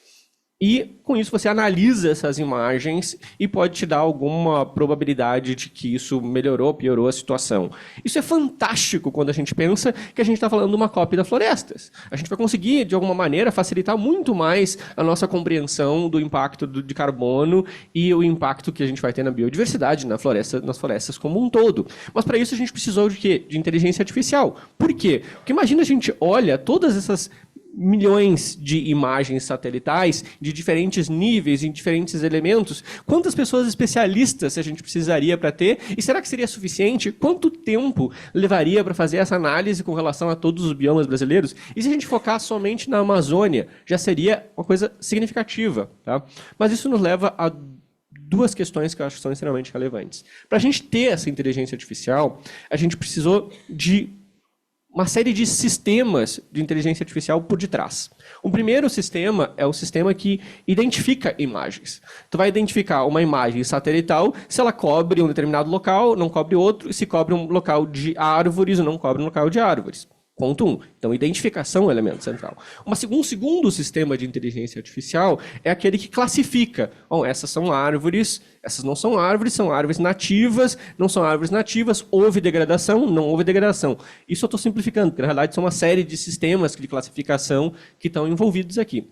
e com isso você analisa essas imagens e pode te dar alguma probabilidade de que isso melhorou, piorou a situação. Isso é fantástico quando a gente pensa que a gente está falando de uma cópia das florestas. A gente vai conseguir, de alguma maneira, facilitar muito mais a nossa compreensão do impacto de carbono e o impacto que a gente vai ter na biodiversidade, nas florestas como um todo. Mas para isso a gente precisou de quê? De inteligência artificial. Por quê? Porque imagina a gente olha todas essas milhões de imagens satelitais de diferentes níveis, em diferentes elementos. Quantas pessoas especialistas a gente precisaria para ter? E será que seria suficiente? Quanto tempo levaria para fazer essa análise com relação a todos os biomas brasileiros? E se a gente focar somente na Amazônia, já seria uma coisa significativa, tá? Mas isso nos leva a duas questões que eu acho que são extremamente relevantes. Para a gente ter essa inteligência artificial, a gente precisou de uma série de sistemas de inteligência artificial por detrás. O primeiro sistema é o sistema que identifica imagens. Tu vai identificar uma imagem satelital, se ela cobre um determinado local, não cobre outro, e se cobre um local de árvores ou não cobre um local de árvores. Ponto 1. Então, identificação é o elemento central. Um segundo sistema de inteligência artificial é aquele que classifica. Bom, essas são árvores, essas não são árvores nativas, não são árvores nativas, houve degradação, não houve degradação. Isso eu estou simplificando, porque na realidade são uma série de sistemas de classificação que estão envolvidos aqui.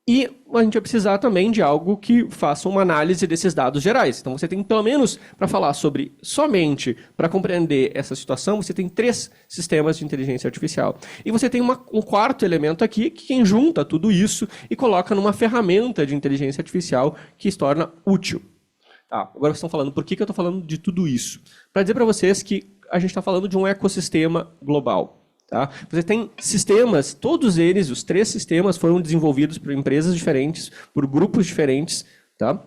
E a gente vai precisar também de algo que faça uma análise desses dados gerais. Então, você tem, pelo menos, para falar sobre, somente para compreender essa situação, você tem 3 sistemas de inteligência artificial. E você tem um quarto elemento aqui, que quem junta tudo isso e coloca numa ferramenta de inteligência artificial que se torna útil. Tá, agora vocês estão falando, por que eu estou falando de tudo isso? Para dizer para vocês que a gente está falando de um ecossistema global. Tá? Você tem sistemas, todos eles, os 3 sistemas, foram desenvolvidos por empresas diferentes, por grupos diferentes, tá?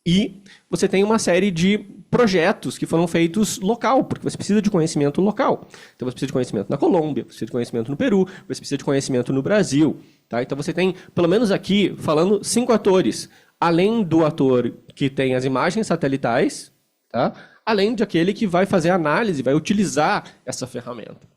E você tem uma série de projetos que foram feitos local, porque você precisa de conhecimento local. Então você precisa de conhecimento na Colômbia, você precisa de conhecimento no Peru, você precisa de conhecimento no Brasil. Tá? Então você tem, pelo menos aqui, falando 5 atores, além do ator que tem as imagens satelitais, tá? Além de aquele que vai fazer a análise, vai utilizar essa ferramenta.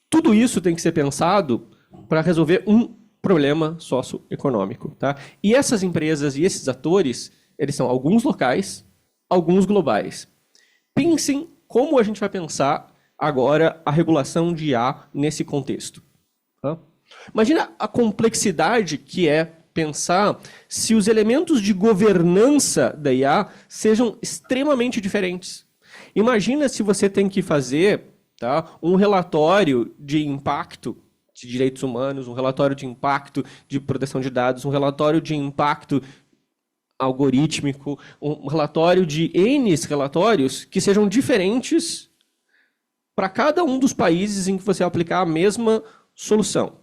Tudo isso tem que ser pensado para resolver um problema socioeconômico. Tá? E essas empresas e esses atores, eles são alguns locais, alguns globais. Pensem como a gente vai pensar agora a regulação de IA nesse contexto. Tá? Imagina a complexidade que é pensar se os elementos de governança da IA sejam extremamente diferentes. Imagina se você tem que fazer, tá, um relatório de impacto de direitos humanos, um relatório de impacto de proteção de dados, um relatório de impacto algorítmico, um relatório de N relatórios que sejam diferentes para cada um dos países em que você aplicar a mesma solução.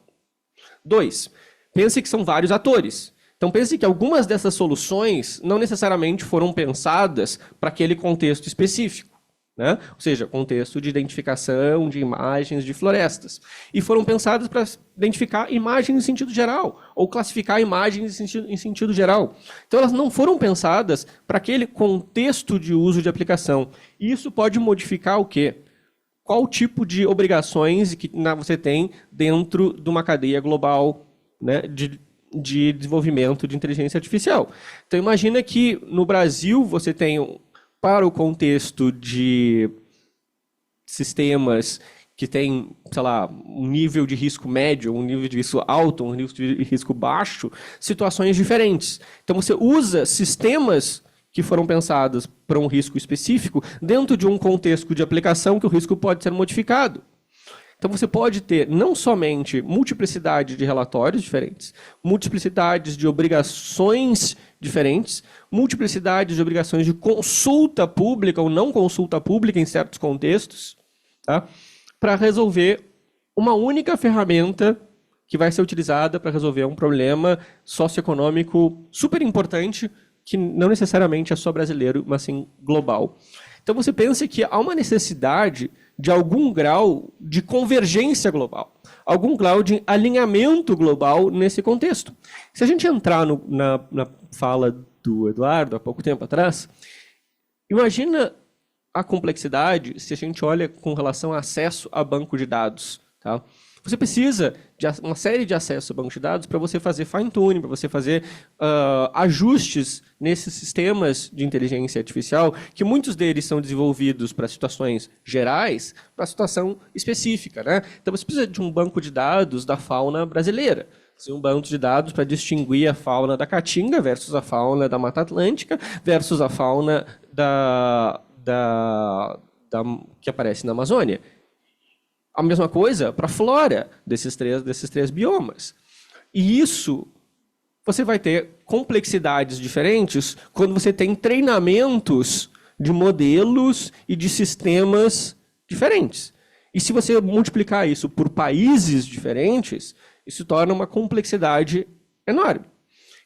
2, pense que são vários atores. Então pense que algumas dessas soluções não necessariamente foram pensadas para aquele contexto específico. Né? Ou seja, contexto de identificação de imagens de florestas. E foram pensadas para identificar imagens em sentido geral, ou classificar imagens em sentido geral. Então, elas não foram pensadas para aquele contexto de uso de aplicação. E isso pode modificar o quê? Qual tipo de obrigações que você tem dentro de uma cadeia global, né, de desenvolvimento de inteligência artificial. Então, imagina que no Brasil você tem, para o contexto de sistemas que tem, sei lá, um nível de risco médio, um nível de risco alto, um nível de risco baixo, situações diferentes. Então, você usa sistemas que foram pensados para um risco específico dentro de um contexto de aplicação que o risco pode ser modificado. Então você pode ter não somente multiplicidade de relatórios diferentes, multiplicidades de obrigações diferentes, multiplicidade de obrigações de consulta pública ou não consulta pública em certos contextos, tá? Para resolver uma única ferramenta que vai ser utilizada para resolver um problema socioeconômico super importante, que não necessariamente é só brasileiro, mas sim global. Então você pensa que há uma necessidade de algum grau de convergência global, algum grau de alinhamento global nesse contexto. Se a gente entrar na fala do Eduardo, há pouco tempo atrás, imagina a complexidade se a gente olha com relação ao acesso a banco de dados. Tá? Você precisa de uma série de acessos a banco de dados para você fazer fine-tuning, para você fazer ajustes nesses sistemas de inteligência artificial, que muitos deles são desenvolvidos para situações gerais, para situação específica. Né? Então você precisa de um banco de dados da fauna brasileira. Um banco de dados para distinguir a fauna da Caatinga versus a fauna da Mata Atlântica versus a fauna que aparece na Amazônia. A mesma coisa para a flora desses três biomas. E isso, você vai ter complexidades diferentes quando você tem treinamentos de modelos e de sistemas diferentes. E se você multiplicar isso por países diferentes, isso torna uma complexidade enorme.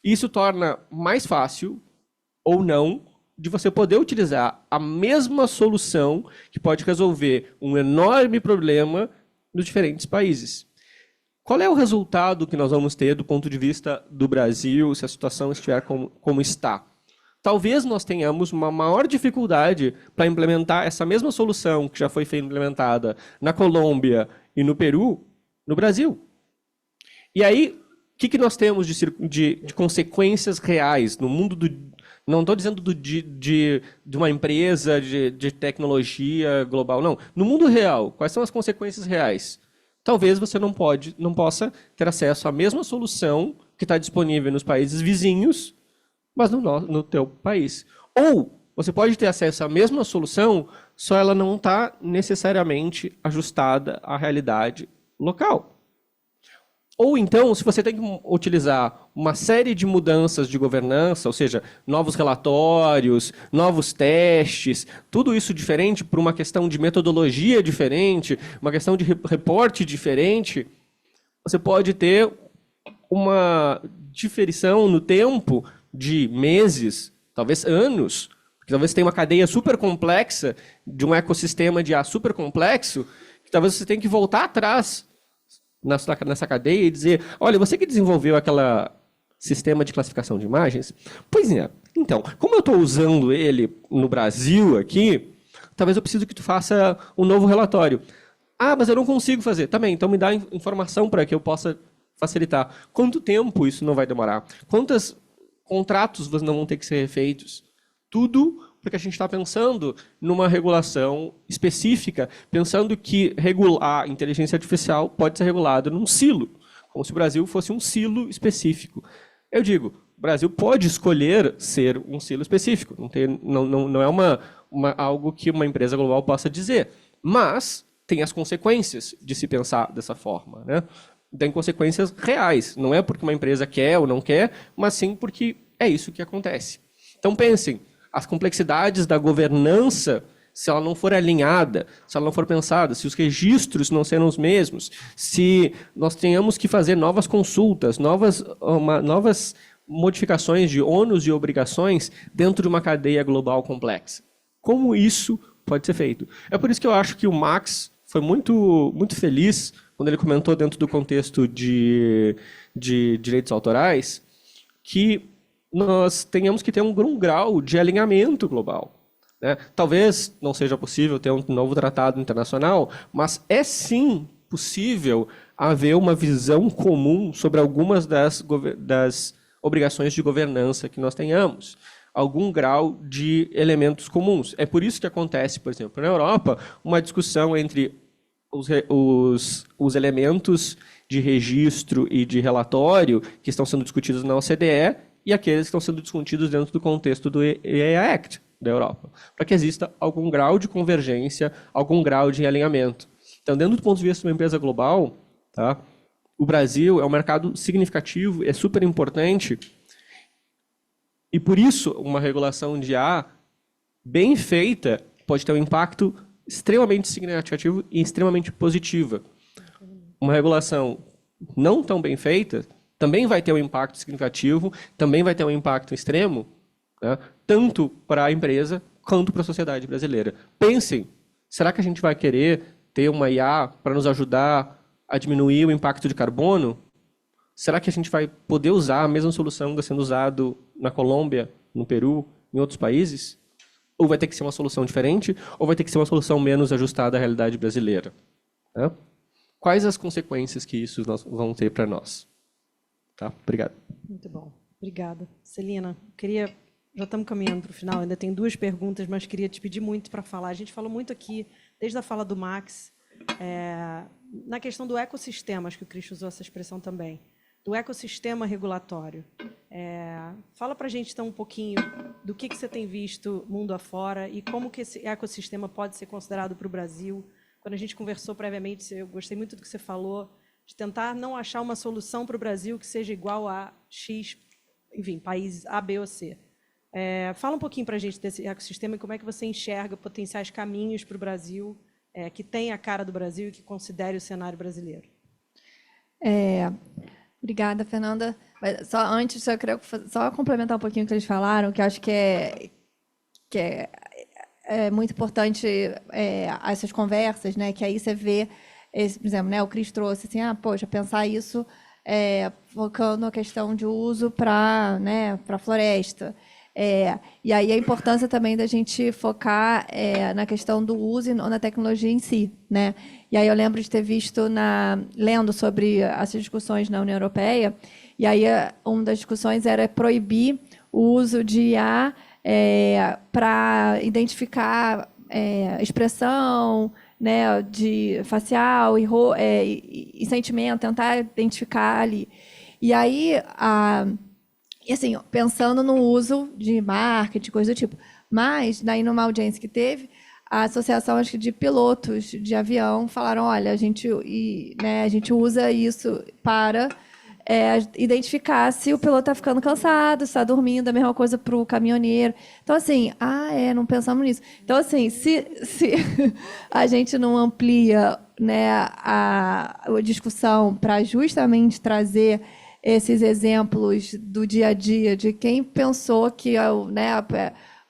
E isso torna mais fácil, ou não, de você poder utilizar a mesma solução que pode resolver um enorme problema nos diferentes países. Qual é o resultado que nós vamos ter do ponto de vista do Brasil, se a situação estiver como está? Talvez nós tenhamos uma maior dificuldade para implementar essa mesma solução que já foi implementada na Colômbia e no Peru, no Brasil. E aí, o que nós temos de consequências reais no mundo do... Não estou dizendo de uma empresa de tecnologia global, não. No mundo real, quais são as consequências reais? Talvez você não possa ter acesso à mesma solução que está disponível nos países vizinhos, mas no teu país. Ou você pode ter acesso à mesma solução, só ela não está necessariamente ajustada à realidade local. Ou então, se você tem que utilizar uma série de mudanças de governança, ou seja, novos relatórios, novos testes, tudo isso diferente por uma questão de metodologia diferente, uma questão de reporte diferente, você pode ter uma diferição no tempo de meses, talvez anos, porque talvez tenha uma cadeia super complexa, de um ecossistema de IA super complexo, que talvez você tenha que voltar atrás nessa cadeia e dizer, olha, você que desenvolveu aquele sistema de classificação de imagens, pois é, então, como eu estou usando ele no Brasil aqui, talvez eu precise que tu faça um novo relatório. Ah, mas eu não consigo fazer. Também, então me dá informação para que eu possa facilitar. Quanto tempo isso não vai demorar? Quantos contratos não vão ter que ser refeitos? Tudo porque a gente está pensando numa regulação específica, pensando que regular a inteligência artificial pode ser regulada num silo, como se o Brasil fosse um silo específico. Eu digo, o Brasil pode escolher ser um silo específico, não é algo que uma empresa global possa dizer, mas tem as consequências de se pensar dessa forma, né? Tem consequências reais, não é porque uma empresa quer ou não quer, mas sim porque é isso que acontece. Então pensem, as complexidades da governança, se ela não for alinhada, se ela não for pensada, se os registros não serem os mesmos, se nós tenhamos que fazer novas consultas, novas modificações de ônus e obrigações dentro de uma cadeia global complexa. Como isso pode ser feito? É por isso que eu acho que o Max foi muito, muito feliz quando ele comentou dentro do contexto de direitos autorais que nós tenhamos que ter um grau de alinhamento global. Né? Talvez não seja possível ter um novo tratado internacional, mas é sim possível haver uma visão comum sobre algumas das obrigações de governança que nós tenhamos, algum grau de elementos comuns. É por isso que acontece, por exemplo, na Europa, uma discussão entre os elementos de registro e de relatório que estão sendo discutidos na OCDE e aqueles que estão sendo discutidos dentro do contexto do AI Act da Europa, para que exista algum grau de convergência, algum grau de alinhamento. Então, dentro do ponto de vista de uma empresa global, tá, o Brasil é um mercado significativo, é super importante, e por isso uma regulação de IA bem feita pode ter um impacto extremamente significativo e extremamente positiva. Uma regulação não tão bem feita também vai ter um impacto significativo, também vai ter um impacto extremo, né, tanto para a empresa quanto para a sociedade brasileira. Pensem, será que a gente vai querer ter uma IA para nos ajudar a diminuir o impacto de carbono? Será que a gente vai poder usar a mesma solução que está sendo usado na Colômbia, no Peru, em outros países? Ou vai ter que ser uma solução diferente, ou vai ter que ser uma solução menos ajustada à realidade brasileira? Né? Quais as consequências que isso vão ter para nós? Tá? Obrigado. Muito bom. Obrigada. Celina, já estamos caminhando para o final, ainda tem 2 perguntas, mas queria te pedir muito para falar. A gente falou muito aqui, desde a fala do Max, na questão do ecossistema, acho que o Cris usou essa expressão também, do ecossistema regulatório. Fala para a gente, então, um pouquinho do que você tem visto mundo afora e como que esse ecossistema pode ser considerado para o Brasil. Quando a gente conversou previamente, eu gostei muito do que você falou, de tentar não achar uma solução para o Brasil que seja igual a X, enfim, países A, B ou C. Fala um pouquinho para a gente desse ecossistema e como é que você enxerga potenciais caminhos para o Brasil, que tem a cara do Brasil e que considere o cenário brasileiro. Obrigada, Fernanda. Mas só antes, eu queria só complementar um pouquinho o que eles falaram, que eu acho que é muito importante essas conversas, né? Que aí você vê, por exemplo, né, o Cris trouxe assim, poxa, pensar isso focando a questão de uso para, né, para a floresta. E aí a importância também da gente focar na questão do uso e na tecnologia em si, né? E aí eu lembro de ter visto lendo sobre essas discussões na União Europeia, e aí uma das discussões era proibir o uso de IA para identificar expressão, né, de facial e sentimento, tentar identificar ali. E aí e assim, pensando no uso de marketing, coisa do tipo. Mas, daí numa audiência que teve, a associação acho que de pilotos de avião falaram, olha, a gente usa isso para identificar se o piloto está ficando cansado, se está dormindo, a mesma coisa para o caminhoneiro. Então, assim, não pensamos nisso. Então, assim, se a gente não amplia, né, a discussão para justamente trazer esses exemplos do dia a dia de quem pensou que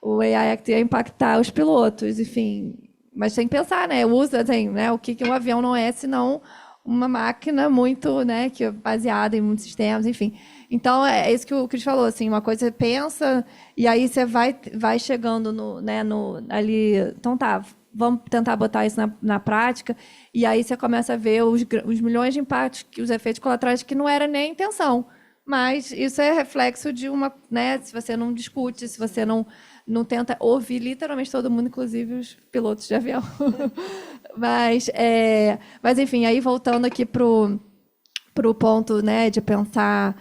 o AI Act ia impactar os pilotos, enfim. Mas tem que pensar, né? O que um avião não é, senão uma máquina muito, né, que é baseada em muitos sistemas, enfim. Então, é isso que o Cris falou, assim, uma coisa você pensa, e aí você vai chegando ali, então tá, vamos tentar botar isso na prática, e aí você começa a ver os milhões de impactos, os efeitos colaterais, que não era nem a intenção. Mas isso é reflexo de né, se você não discute, se você não tenta ouvir literalmente todo mundo, inclusive os pilotos de avião. mas, enfim, aí voltando aqui para o ponto, né, de pensar,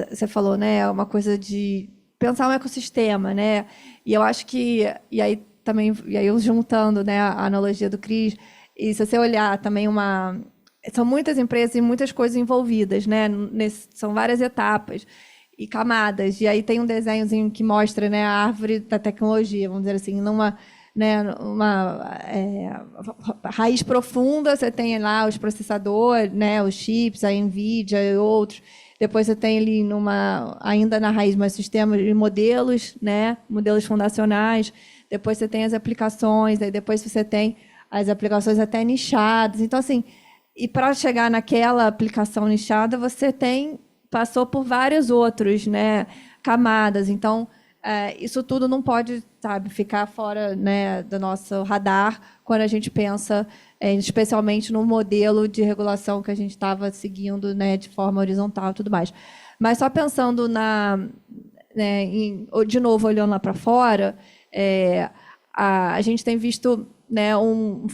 você falou, né, uma coisa de pensar um ecossistema, né, e eu acho que, e aí eu juntando, né, a analogia do Cris, e se você olhar também são muitas empresas e muitas coisas envolvidas, né, são várias etapas e camadas, e aí tem um desenhozinho que mostra, né, a árvore da tecnologia, vamos dizer assim, uma raiz profunda, você tem lá os processadores, né, os chips, a NVIDIA e outros. Depois você tem ali ainda na raiz, mais sistemas de modelos, né, modelos fundacionais. Depois você tem as aplicações, aí depois você tem as aplicações até nichadas. Então, assim, e para chegar naquela aplicação nichada, você passou por vários outros, né, camadas. Então, isso tudo não pode, ficar fora, né, do nosso radar quando a gente pensa, especialmente no modelo de regulação que a gente estava seguindo, né, de forma horizontal e tudo mais. Mas só pensando de novo, olhando lá para fora, a gente tem visto, né, um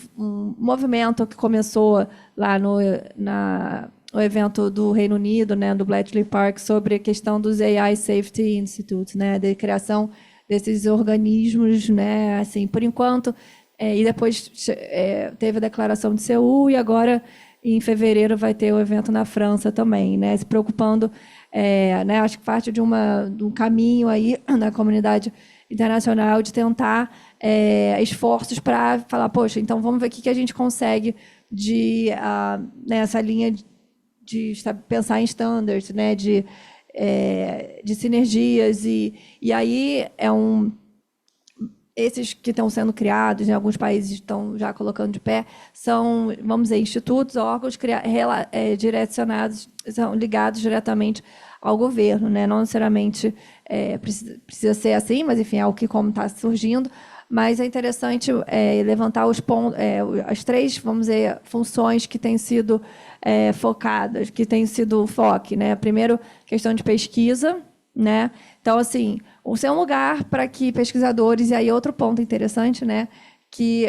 movimento que começou lá no evento do Reino Unido, né, do Bletchley Park, sobre a questão dos AI Safety Institutes, né, de criação desses organismos, né, assim, por enquanto E depois teve a declaração de Seul, e agora, em fevereiro, vai ter o evento na França também, né? Se preocupando, né, acho que parte de um caminho aí na comunidade internacional de tentar esforços para falar, poxa, então vamos ver o que a gente consegue nessa linha de pensar em standards, né, de sinergias, e aí esses que estão sendo criados, em alguns países estão já colocando de pé, são, vamos dizer, institutos, órgãos direcionados, são ligados diretamente ao governo, né? Não necessariamente precisa ser assim, mas, enfim, é o que como está surgindo. Mas é interessante levantar os pontos, as 3, vamos dizer, funções que têm sido focadas, que têm sido o foco, né? Primeiro, questão de pesquisa, né? Então, assim, ser um lugar para que pesquisadores, e aí outro ponto interessante, né, que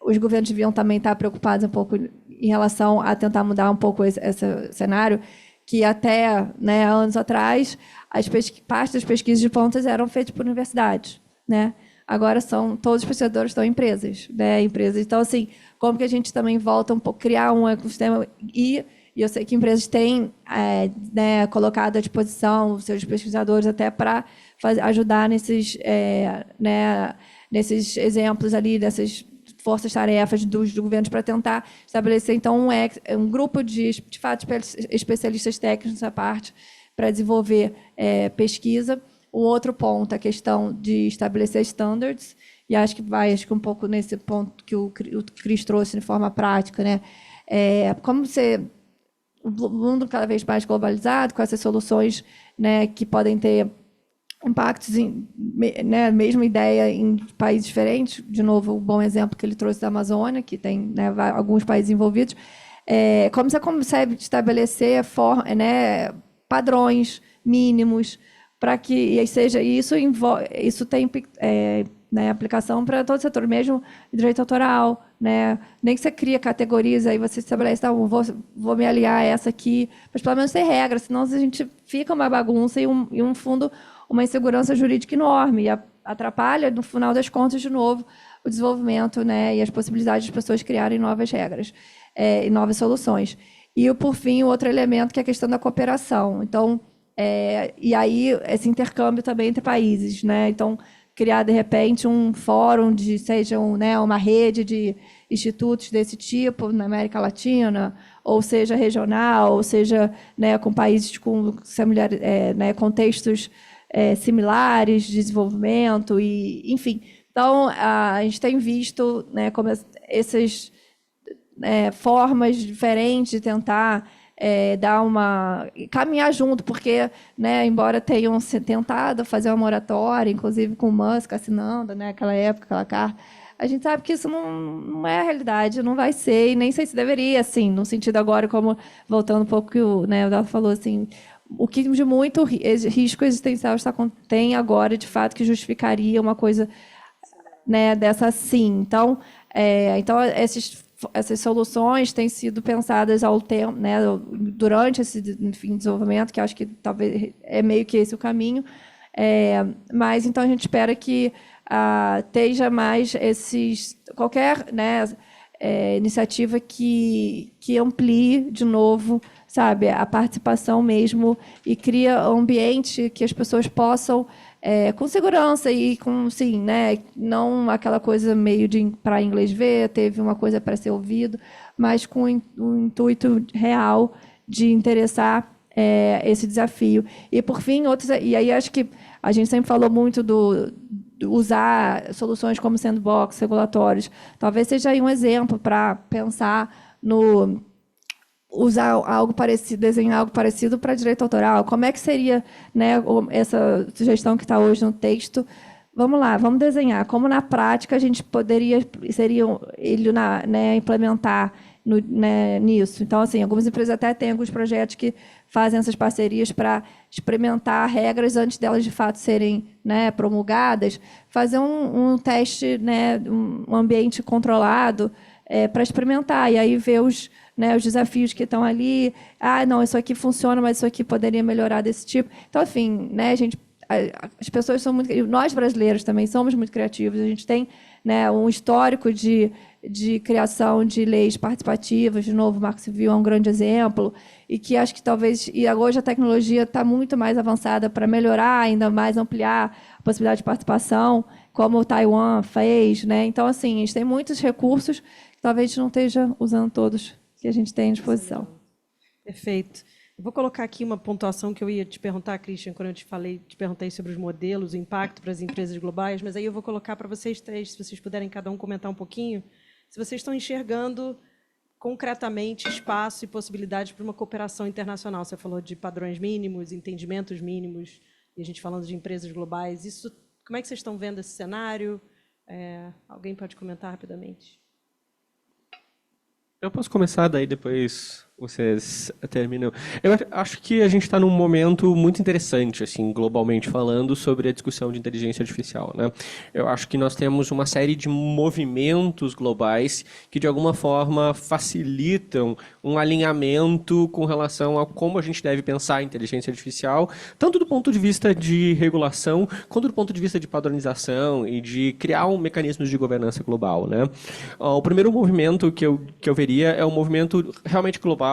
os governos deviam também estar preocupados um pouco em relação a tentar mudar um pouco esse cenário, que até, né, anos atrás, parte das pesquisas de pontas eram feitas por universidades, né? Agora todos os pesquisadores estão em empresas, né? Então, assim, como que a gente também volta um pouco, criar um ecossistema e eu sei que empresas têm né, colocado à disposição os seus pesquisadores até para ajudar nesses exemplos ali, dessas forças-tarefas dos governos para tentar estabelecer, então, um grupo de fato, especialistas técnicos nessa parte para desenvolver pesquisa. Um outro ponto, a questão de estabelecer standards, e acho que um pouco nesse ponto que o Cris trouxe de forma prática, né? Como o mundo cada vez mais globalizado, com essas soluções, né, que podem ter impactos, né, mesma ideia em países diferentes. De novo, um bom exemplo que ele trouxe da Amazônia, que tem, né, alguns países envolvidos. Como você consegue estabelecer né, padrões mínimos para que seja isso tem né, aplicação para todo o setor, mesmo direito autoral, né? Nem que você cria categorias, aí você estabelece, vou me aliar a essa aqui, mas pelo menos tem regra, senão a gente fica uma bagunça e um fundo, uma insegurança jurídica enorme, e atrapalha, no final das contas, de novo, o desenvolvimento, né, e as possibilidades das pessoas criarem novas regras e novas soluções. E, por fim, o outro elemento, que é a questão da cooperação. Então, e aí, esse intercâmbio também entre países, né? Então, criar, de repente, um fórum, né, uma rede de institutos desse tipo na América Latina, ou seja, regional, ou seja, né, com países com né, contextos similares de desenvolvimento, enfim. Então, a gente tem visto, né, como essas formas diferentes de tentar caminhar junto, porque, né, embora tenham tentado fazer uma moratória, inclusive com o Musk assinando, né, aquela época, aquela carta, a gente sabe que isso não é a realidade, não vai ser, e nem sei se deveria, assim, no sentido agora, como, voltando um pouco que o Dalton falou, assim, o que de muito risco existencial tem agora, de fato, que justificaria uma coisa, né, dessa assim. Então, essas soluções têm sido pensadas ao tempo, né, durante esse desenvolvimento, que acho que talvez é meio que esse o caminho. Mas então a gente espera que esteja mais qualquer, né, iniciativa que amplie de novo, sabe, a participação mesmo, e cria um ambiente que as pessoas possam com segurança e com, sim, né, não aquela coisa meio para inglês ver, teve uma coisa para ser ouvido, mas com o intuito real de interessar esse desafio. E, por fim, e aí acho que a gente sempre falou muito do usar soluções como sandbox, regulatórios. Talvez seja aí um exemplo para pensar no usar algo parecido, desenhar algo parecido para direito autoral. Como é que seria, né, essa sugestão que está hoje no texto? Vamos lá, vamos desenhar. Como, na prática, a gente né, implementar nisso. Então, assim, algumas empresas até têm alguns projetos que fazem essas parcerias para experimentar regras antes delas, de fato, serem, né, promulgadas, fazer um teste, né, um ambiente controlado para experimentar, e aí ver os desafios que estão ali. Não, isso aqui funciona, mas isso aqui poderia melhorar desse tipo. Então, enfim, né, as pessoas são muito... Nós, brasileiros, também somos muito criativos. A gente tem, né, um histórico de criação de leis participativas. De novo, o Marco Civil é um grande exemplo. E que acho que talvez... E hoje a tecnologia está muito mais avançada para melhorar, ainda mais ampliar a possibilidade de participação, como o Taiwan fez, né? Então, assim, a gente tem muitos recursos que talvez a gente não esteja usando todos que a gente tem à disposição. Perfeito. Eu vou colocar aqui uma pontuação que eu ia te perguntar, Christian, quando eu te perguntei sobre os modelos, o impacto para as empresas globais, mas aí eu vou colocar para vocês três, se vocês puderem cada um comentar um pouquinho, se vocês estão enxergando concretamente espaço e possibilidades para uma cooperação internacional. Você falou de padrões mínimos, entendimentos mínimos, e a gente falando de empresas globais. Isso, como é que vocês estão vendo esse cenário? Alguém pode comentar rapidamente? Eu posso começar, daí depois vocês terminam. Eu acho que a gente está num momento muito interessante, assim, globalmente falando, sobre a discussão de inteligência artificial, né? Eu acho que nós temos uma série de movimentos globais que, de alguma forma, facilitam um alinhamento com relação a como a gente deve pensar a inteligência artificial, tanto do ponto de vista de regulação, quanto do ponto de vista de padronização e de criar um mecanismo de governança global, né? O primeiro movimento que eu veria é um movimento realmente global,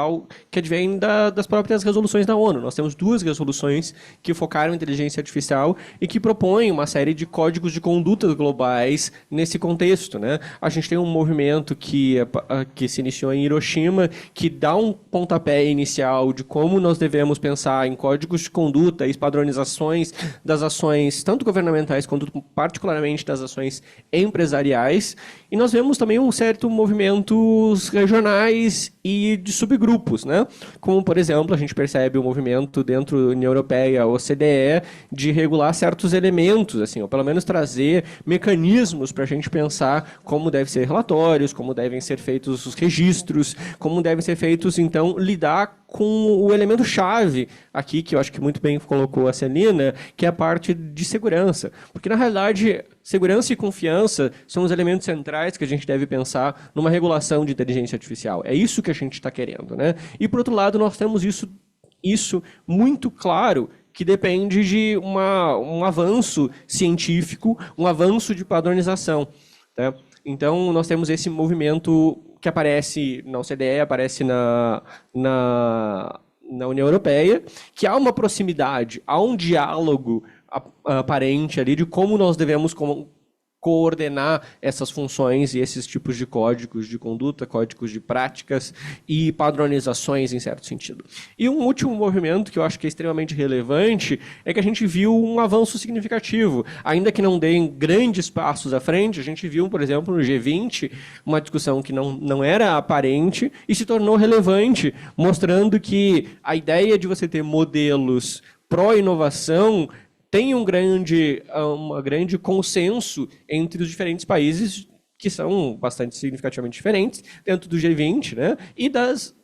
que advém das próprias resoluções da ONU. Nós temos 2 resoluções que focaram em inteligência artificial e que propõem uma série de códigos de condutas globais nesse contexto, né? A gente tem um movimento que se iniciou em Hiroshima, que dá um pontapé inicial de como nós devemos pensar em códigos de conduta e padronizações das ações, tanto governamentais quanto particularmente das ações empresariais. E nós vemos também um certo movimentos regionais e de subgrupos, né? Como, por exemplo, a gente percebe o movimento dentro da União Europeia, OCDE, de regular certos elementos, assim, ou pelo menos trazer mecanismos para a gente pensar como devem ser relatórios, como devem ser feitos os registros, como devem ser feitos, então, lidar com o elemento-chave aqui, que eu acho que muito bem colocou a Celina, que é a parte de segurança. Porque, na realidade, segurança e confiança são os elementos centrais que a gente deve pensar numa regulação de inteligência artificial. É isso que a gente está querendo, né? E, por outro lado, nós temos isso muito claro, que depende de um avanço científico, um avanço de padronização, tá? Então, nós temos esse movimento que aparece na OCDE, aparece na União Europeia, que há uma proximidade, há um diálogo aparente ali de como nós devemos coordenar essas funções e esses tipos de códigos de conduta, códigos de práticas e padronizações em certo sentido. E um último movimento que eu acho que é extremamente relevante é que a gente viu um avanço significativo. Ainda que não deem grandes passos à frente, a gente viu, por exemplo, no G20, uma discussão que não era aparente e se tornou relevante, mostrando que a ideia de você ter modelos pró-inovação tem um grande consenso entre os diferentes países, que são bastante significativamente diferentes, dentro do G20, né? E das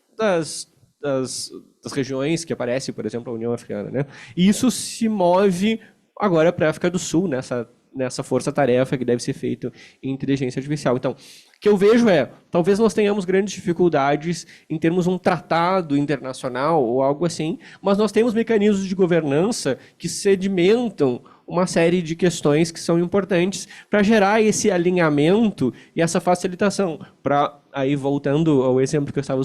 regiões que aparecem, por exemplo, a União Africana, né? E isso se move agora para a África do Sul, nessa força-tarefa que deve ser feita em inteligência artificial. Então, o que eu vejo talvez nós tenhamos grandes dificuldades em termos um tratado internacional ou algo assim, mas nós temos mecanismos de governança que sedimentam uma série de questões que são importantes para gerar esse alinhamento e essa facilitação. Para, aí voltando ao exemplo que eu estava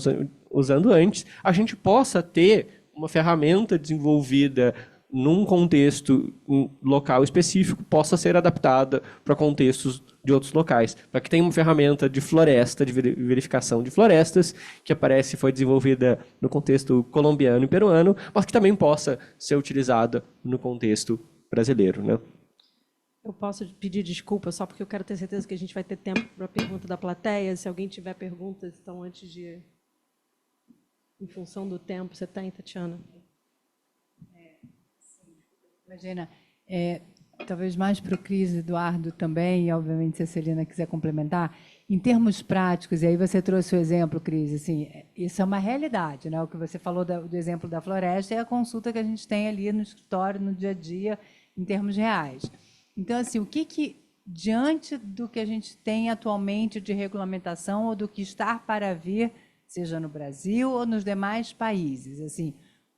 usando antes, a gente possa ter uma ferramenta desenvolvida num contexto local específico, possa ser adaptada para contextos de outros locais. Para que tenha uma ferramenta de floresta, de verificação de florestas, que foi desenvolvida no contexto colombiano e peruano, mas que também possa ser utilizada no contexto brasileiro, né? Eu posso pedir desculpa, só porque eu quero ter certeza que a gente vai ter tempo para a pergunta da plateia. Se alguém tiver perguntas, então, antes de... Em função do tempo, você tem, Tatiana? Imagina, talvez mais para o Cris, Eduardo também, e obviamente se a Celina quiser complementar, em termos práticos, e aí você trouxe o exemplo, Cris, assim, isso é uma realidade, né? O que você falou do exemplo da floresta é a consulta que a gente tem ali no escritório, no dia a dia, em termos reais. Então, assim, o que diante do que a gente tem atualmente de regulamentação ou do que está para vir, seja no Brasil ou nos demais países, assim,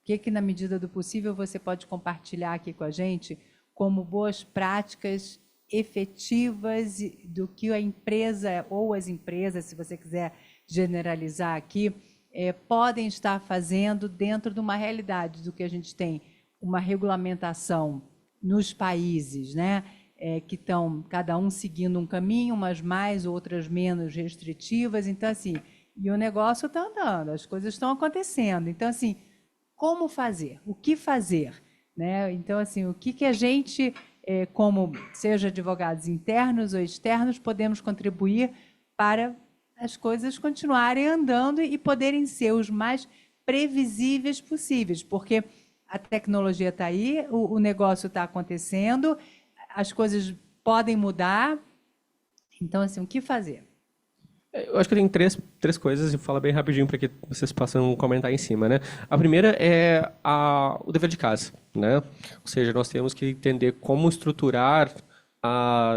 o que, na medida do possível, você pode compartilhar aqui com a gente como boas práticas efetivas do que a empresa ou as empresas, se você quiser generalizar aqui, podem estar fazendo dentro de uma realidade do que a gente tem uma regulamentação nos países, né, que estão cada um seguindo um caminho, umas mais, outras menos restritivas. Então, assim, e o negócio está andando, as coisas estão acontecendo. Então, assim, como fazer? O que fazer? Né? Então, assim, o que a gente, como seja advogados internos ou externos, podemos contribuir para as coisas continuarem andando e poderem ser os mais previsíveis possíveis, porque a tecnologia está aí, o negócio está acontecendo, as coisas podem mudar. Então, assim, o que fazer? Eu acho que tem três coisas, e vou falar bem rapidinho para que vocês possam comentar em cima, né? A primeira é o dever de casa, né? Ou seja, nós temos que entender como estruturar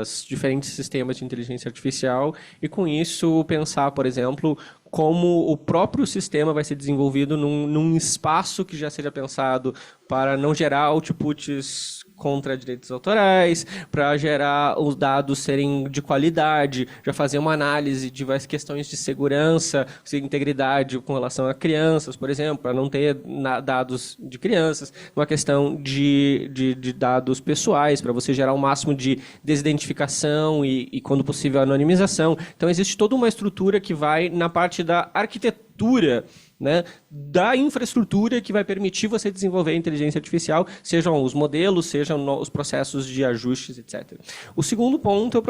os diferentes sistemas de inteligência artificial e, com isso, pensar, por exemplo, como o próprio sistema vai ser desenvolvido num espaço que já seja pensado para não gerar outputs contra direitos autorais, para gerar os dados serem de qualidade, já fazer uma análise de várias questões de segurança, integridade com relação a crianças, por exemplo, para não ter dados de crianças, uma questão de dados pessoais, para você gerar o máximo de desidentificação e, quando possível, anonimização. Então, existe toda uma estrutura que vai na parte da arquitetura, né, da infraestrutura que vai permitir você desenvolver a inteligência artificial, sejam os modelos, sejam os processos de ajustes, etc. O segundo ponto é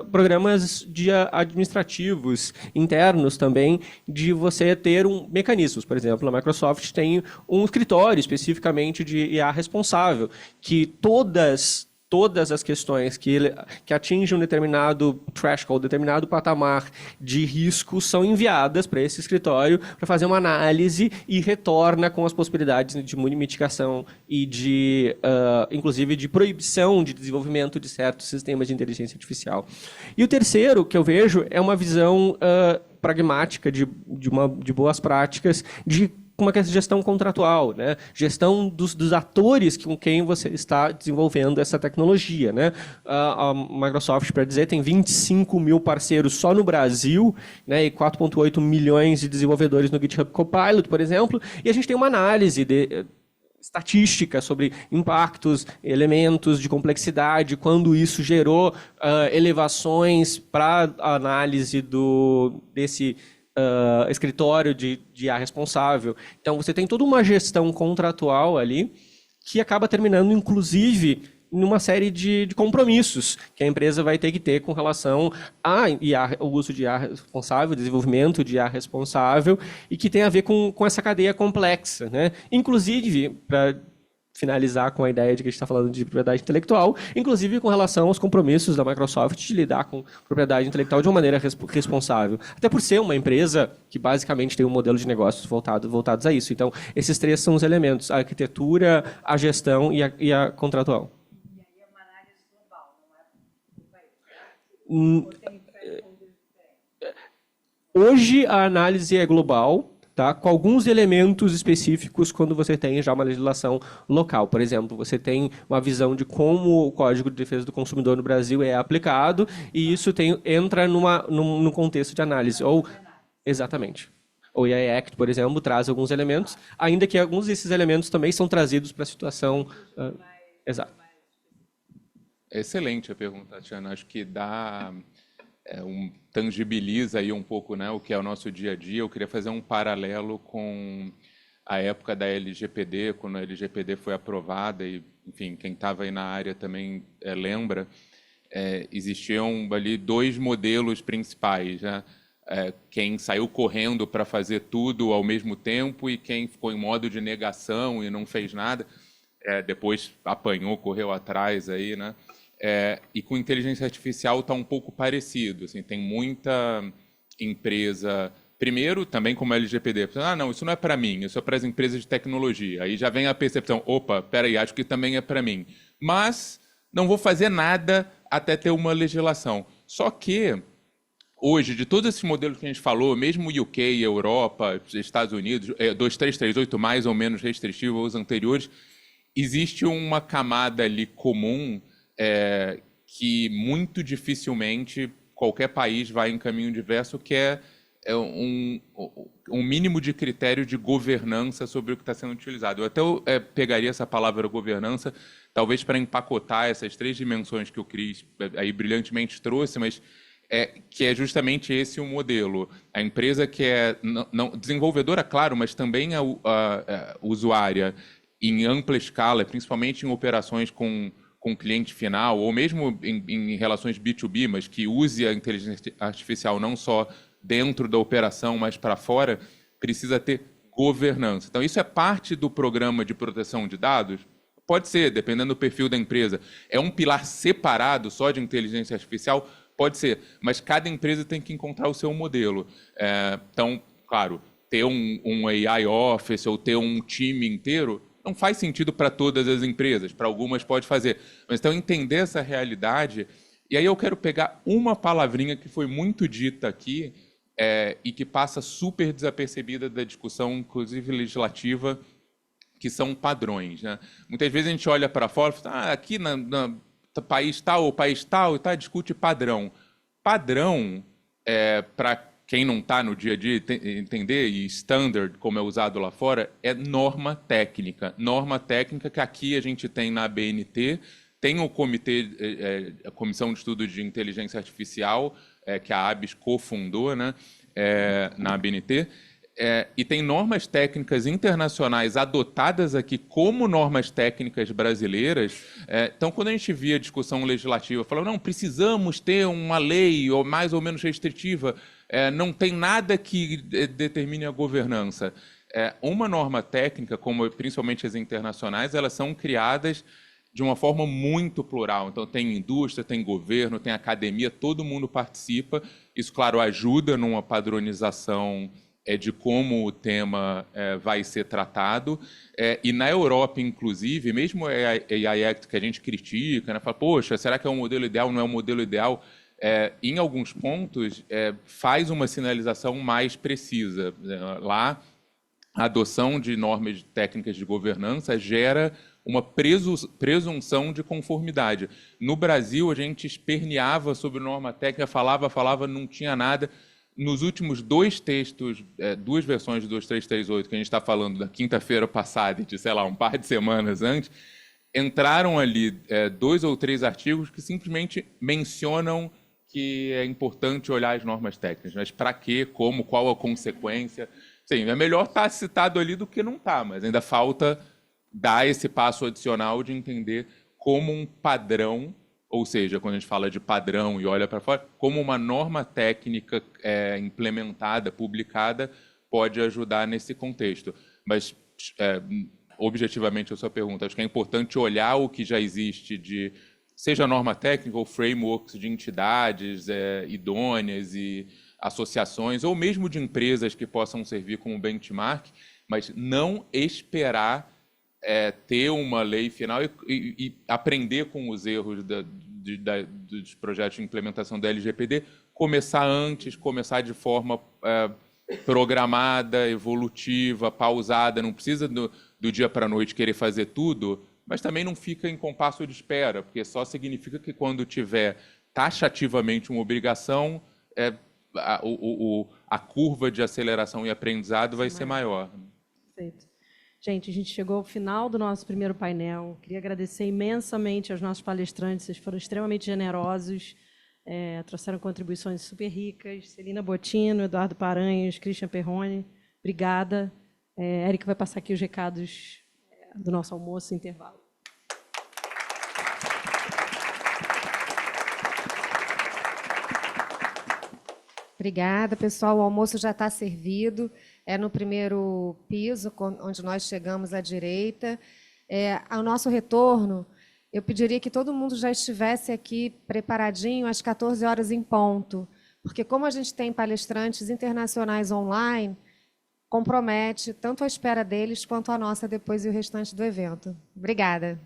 programas administrativos internos também, de você ter mecanismos. Por exemplo, a Microsoft tem um escritório especificamente de IA responsável, que todas as questões que atingem um determinado threshold, determinado patamar de risco, são enviadas para esse escritório para fazer uma análise e retorna com as possibilidades de mitigação e inclusive, de proibição de desenvolvimento de certos sistemas de inteligência artificial. E o terceiro que eu vejo é uma visão pragmática de boas práticas de uma gestão contratual, né? Gestão dos atores com quem você está desenvolvendo essa tecnologia, né? A Microsoft, para dizer, tem 25 mil parceiros só no Brasil, né? E 4,8 milhões de desenvolvedores no GitHub Copilot, por exemplo, e a gente tem uma análise estatística sobre impactos, elementos de complexidade, quando isso gerou elevações para a análise desse escritório de IA responsável. Então, você tem toda uma gestão contratual ali que acaba terminando, inclusive, numa série de compromissos que a empresa vai ter que ter com relação ao uso de IA responsável, desenvolvimento de IA responsável, e que tem a ver com essa cadeia complexa, né? Inclusive, para finalizar com a ideia de que a gente está falando de propriedade intelectual, inclusive com relação aos compromissos da Microsoft de lidar com propriedade intelectual de uma maneira responsável. Até por ser uma empresa que basicamente tem um modelo de negócios voltados a isso. Então, esses três são os elementos: a arquitetura, a gestão e a contratual. E aí é uma análise global, não é? Hoje, a análise é global, tá? Com alguns elementos específicos quando você tem já uma legislação local. Por exemplo, você tem uma visão de como o Código de Defesa do Consumidor no Brasil é aplicado, e isso entra num contexto de análise. Exatamente. O AI Act, por exemplo, traz alguns elementos, ainda que alguns desses elementos também são trazidos para a situação... Exato. Excelente a pergunta, Tatiana. Acho que tangibiliza aí um pouco, né, o que é o nosso dia a dia. Eu queria fazer um paralelo com a época da LGPD, quando a LGPD foi aprovada, e, enfim, quem estava aí na área também lembra, existiam ali dois modelos principais, né? Quem saiu correndo para fazer tudo ao mesmo tempo e quem ficou em modo de negação e não fez nada, depois apanhou, correu atrás aí, né? E com inteligência artificial está um pouco parecido. Assim, tem muita empresa, primeiro, também como a LGPD, não, isso não é para mim, isso é para as empresas de tecnologia. Aí já vem a percepção, opa, peraí, acho que também é para mim. Mas não vou fazer nada até ter uma legislação. Só que, hoje, de todos esses modelos que a gente falou, mesmo o UK, Europa, Estados Unidos, 2338 mais ou menos restritivo aos anteriores, existe uma camada ali comum que muito dificilmente qualquer país vai em caminho diverso, que é um mínimo de critério de governança sobre o que está sendo utilizado. Eu até pegaria essa palavra governança, talvez para empacotar essas 3 dimensões que o Cris aí brilhantemente trouxe, mas que é justamente esse o modelo. A empresa que é não desenvolvedora, claro, mas também a usuária em ampla escala, principalmente em operações com cliente final, ou mesmo em relações B2B, mas que use a inteligência artificial não só dentro da operação, mas para fora, precisa ter governança. Então, isso é parte do programa de proteção de dados? Pode ser, dependendo do perfil da empresa. É um pilar separado só de inteligência artificial? Pode ser, mas cada empresa tem que encontrar o seu modelo. Então, claro, ter um AI Office ou ter um time inteiro não faz sentido para todas as empresas, para algumas pode fazer. Mas então entender essa realidade, e aí eu quero pegar uma palavrinha que foi muito dita aqui e que passa super desapercebida da discussão, inclusive legislativa, que são padrões, né? Muitas vezes a gente olha para fora e fala, aqui no país tal ou país tal, e tá, discute padrão. Padrão, para quem não está no dia a dia entender, e standard, como é usado lá fora, é norma técnica. Norma técnica que aqui a gente tem na ABNT, tem o comitê, a Comissão de Estudos de Inteligência Artificial, que a ABS cofundou, né, na ABNT, e tem normas técnicas internacionais adotadas aqui como normas técnicas brasileiras. Então, quando a gente via a discussão legislativa, falando, não, precisamos ter uma lei ou mais ou menos restritiva, não tem nada que determine a governança. Uma norma técnica, como principalmente as internacionais, elas são criadas de uma forma muito plural. Então, tem indústria, tem governo, tem academia, todo mundo participa. Isso, claro, ajuda numa padronização de como o tema vai ser tratado. E na Europa, inclusive, mesmo a AI Act que a gente critica, né, fala, poxa, será que é um modelo ideal? Não é um modelo ideal? Em alguns pontos, faz uma sinalização mais precisa. Lá, a adoção de normas técnicas de governança gera uma presunção de conformidade. No Brasil, a gente esperneava sobre norma técnica, falava, não tinha nada. Nos últimos 2 textos, 2 versões de 2338, que a gente está falando da quinta-feira passada, de, sei lá, um par de semanas antes, entraram ali 2 ou 3 artigos que simplesmente mencionam que é importante olhar as normas técnicas. Mas para quê, como, qual a consequência? Sim, é melhor estar citado ali do que não estar, mas ainda falta dar esse passo adicional de entender como um padrão, ou seja, quando a gente fala de padrão e olha para fora, como uma norma técnica implementada, publicada, pode ajudar nesse contexto. Mas, objetivamente, a sua pergunta, acho que é importante olhar o que já existe seja norma técnica ou frameworks de entidades idôneas e associações, ou mesmo de empresas que possam servir como benchmark, mas não esperar ter uma lei final e aprender com os erros dos projetos de implementação da LGPD, começar antes, começar de forma programada, evolutiva, pausada, não precisa do dia para a noite querer fazer tudo, mas também não fica em compasso de espera, porque só significa que quando tiver taxativamente uma obrigação, a curva de aceleração e aprendizado vai ser maior. Perfeito. Gente, a gente chegou ao final do nosso primeiro painel. Queria agradecer imensamente aos nossos palestrantes, vocês foram extremamente generosos, trouxeram contribuições super ricas. Celina Bottino, Eduardo Paranhos, Christian Perrone, obrigada. Érica vai passar aqui os recados do nosso almoço e intervalo. Obrigada, pessoal. O almoço já está servido. É no primeiro piso, onde nós chegamos à direita. Ao nosso retorno, eu pediria que todo mundo já estivesse aqui preparadinho às 14 horas em ponto, porque como a gente tem palestrantes internacionais online, compromete tanto a espera deles quanto a nossa depois e o restante do evento. Obrigada.